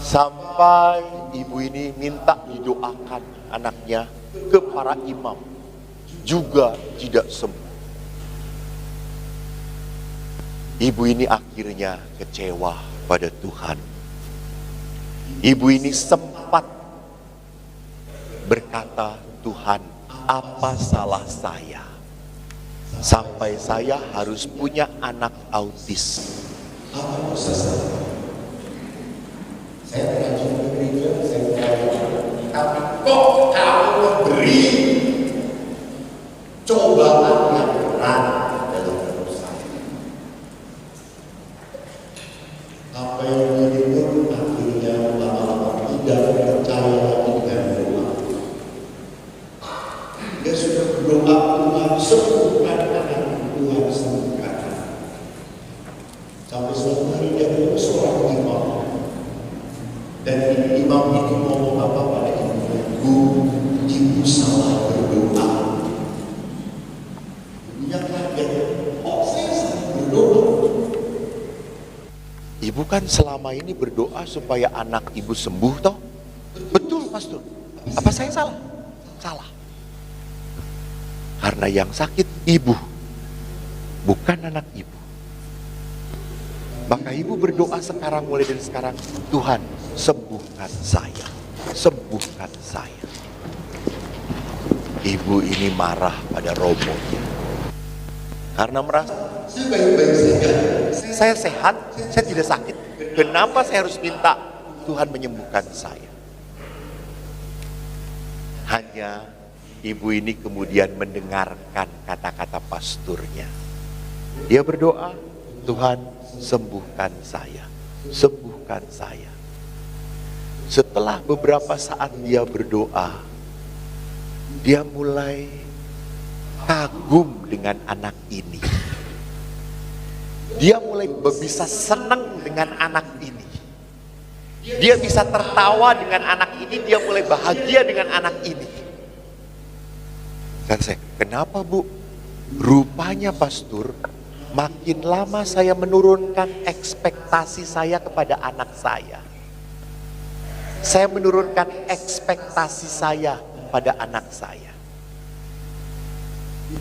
Sampai ibu ini minta didoakan anaknya ke para imam. Juga tidak sembuh. Ibu ini akhirnya kecewa pada Tuhan. Ibu ini sempat berkata, Tuhan, apa salah saya? Sampai saya harus punya anak autis. Apa dosa saya? Saya terjun ke gereja, saya berkata, tapi kok kamu memberi cobaan yang berat dalam hidup saya? Apa yang menyebut akhirnya lama-lama tidak percaya lagi dengan doa. Dia sudah berdoa, Tuhan sembuhkan anak, Tuhan sembuhkan. Sampai suatu hari dia bertemu seorang imam. Dan imam itu ngomong apa pada ibunya? Bu, ibu salah berdoa. Ibunya kaget. Oh, saya salah berdoa. Ibu kan selama ini berdoa supaya anak ibu sembuh toh? Betul, Pastor. Apa saya salah? Salah. Karena yang sakit ibu, bukan anak ibu. Maka ibu berdoa sekarang, mulai dari sekarang, Tuhan sembuhkan saya, sembuhkan saya. Ibu ini marah pada romonya. Karena merasa, baik-baik saja, saya sehat, saya tidak sakit. Kenapa saya harus minta Tuhan menyembuhkan saya? Hanya ibu ini kemudian mendengarkan kata-kata pasturnya. Dia berdoa, Tuhan sembuhkan saya, sembuhkan saya. Setelah beberapa saat dia berdoa, dia mulai kagum dengan anak ini. Dia mulai bisa senang dengan anak ini. Dia bisa tertawa dengan anak ini, dia mulai bahagia dengan anak ini. Kata saya, kenapa Bu? Rupanya pastor, makin lama saya menurunkan ekspektasi saya kepada anak saya. Saya menurunkan ekspektasi saya pada anak saya.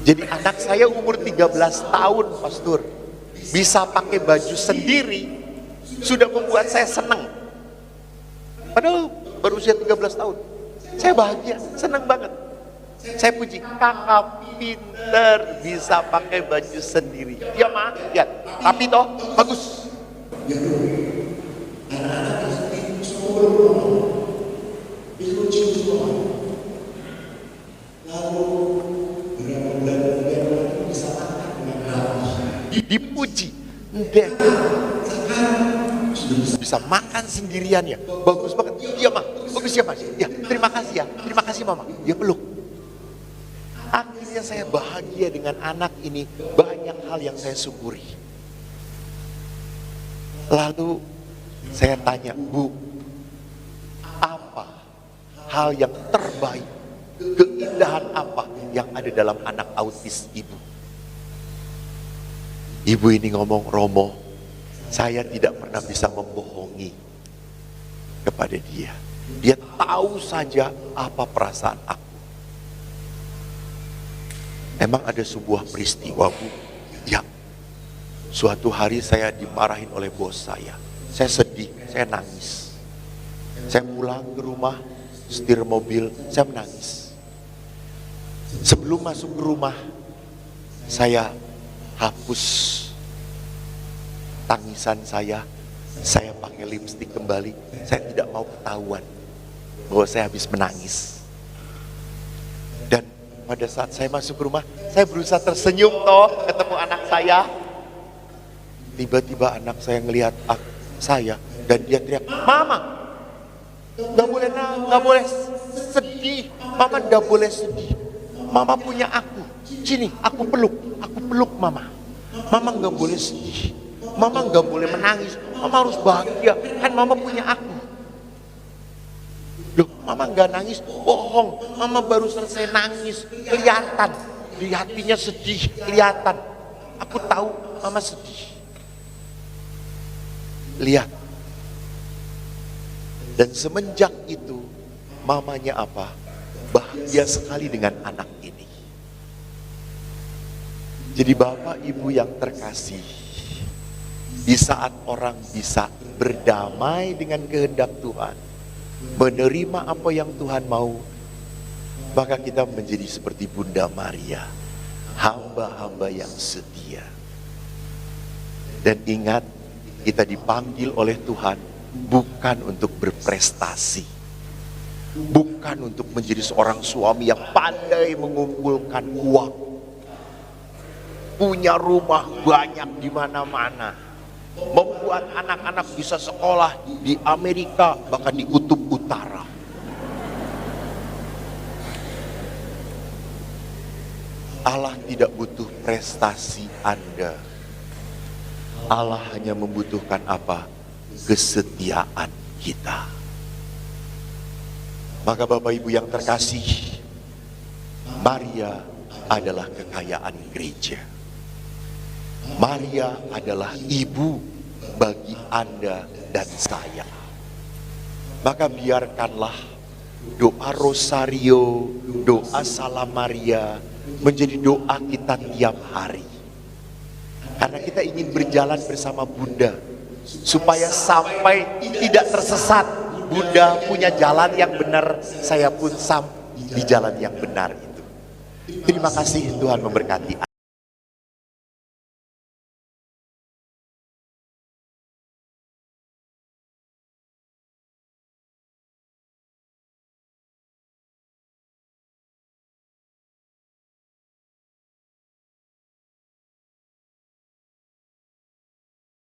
Jadi anak saya umur 13 tahun pastor, bisa pakai baju sendiri, sudah membuat saya senang. Padahal baru usia 13 tahun. Saya bahagia, senang banget. Saya puji, kakak pinter, bisa pakai baju sendiri. Dia mah, lihat, tapi toh bagus. Dipuji, deh, bisa makan sendirian ya, bagus banget. Iya mah, bagus ya mas. Ya, terima kasih mama. Dia peluk. Akhirnya saya bahagia dengan anak ini, banyak hal yang saya syukuri. Lalu saya tanya, Bu, apa hal yang terbaik, keindahan apa yang ada dalam anak autis ibu? Ibu ini ngomong, Romo, saya tidak pernah bisa membohongi kepada dia. Dia tahu saja apa perasaan aku. Emang ada sebuah peristiwa, Bu, ya, suatu hari saya dimarahin oleh bos saya. Saya sedih, saya nangis. Saya pulang ke rumah, setir mobil, saya menangis. Sebelum masuk ke rumah, saya hapus tangisan saya pakai lipstik kembali. Saya tidak mau ketahuan bahwa saya habis menangis. Dan pada saat saya masuk ke rumah, saya berusaha tersenyum ketemu anak saya. Tiba-tiba anak saya ngelihat saya dan dia teriak, Mama, nggak boleh sedih. Mama nggak boleh sedih. Mama punya aku. Sini, aku peluk Mama. Mama nggak boleh sedih. Mama nggak boleh menangis. Mama harus bahagia. Kan Mama punya aku. Loh, Mama nggak nangis? Bohong. Mama baru selesai nangis. Kelihatan. Di hatinya sedih. Kelihatan. Aku tahu Mama sedih. Lihat. Dan semenjak itu, mamanya apa? Bahagia sekali dengan anak ini. Jadi Bapak Ibu yang terkasih, di saat orang bisa berdamai dengan kehendak Tuhan, menerima apa yang Tuhan mau, maka kita menjadi seperti Bunda Maria, hamba-hamba yang setia. Dan ingat, kita dipanggil oleh Tuhan bukan untuk berprestasi, bukan untuk menjadi seorang suami yang pandai mengumpulkan uang, punya rumah banyak di mana-mana, membuat anak-anak bisa sekolah di Amerika, bahkan di Kutub Utara. Allah tidak butuh prestasi Anda. Allah hanya membutuhkan apa? Kesetiaan kita. Maka Bapak Ibu yang terkasih, Maria adalah kekayaan gereja. Maria adalah ibu bagi Anda dan saya. Maka biarkanlah doa Rosario, doa Salam Maria menjadi doa kita tiap hari. Karena kita ingin berjalan bersama Bunda, supaya sampai tidak tersesat. Bunda punya jalan yang benar, saya pun sampai di jalan yang benar itu. Terima kasih, Tuhan memberkati.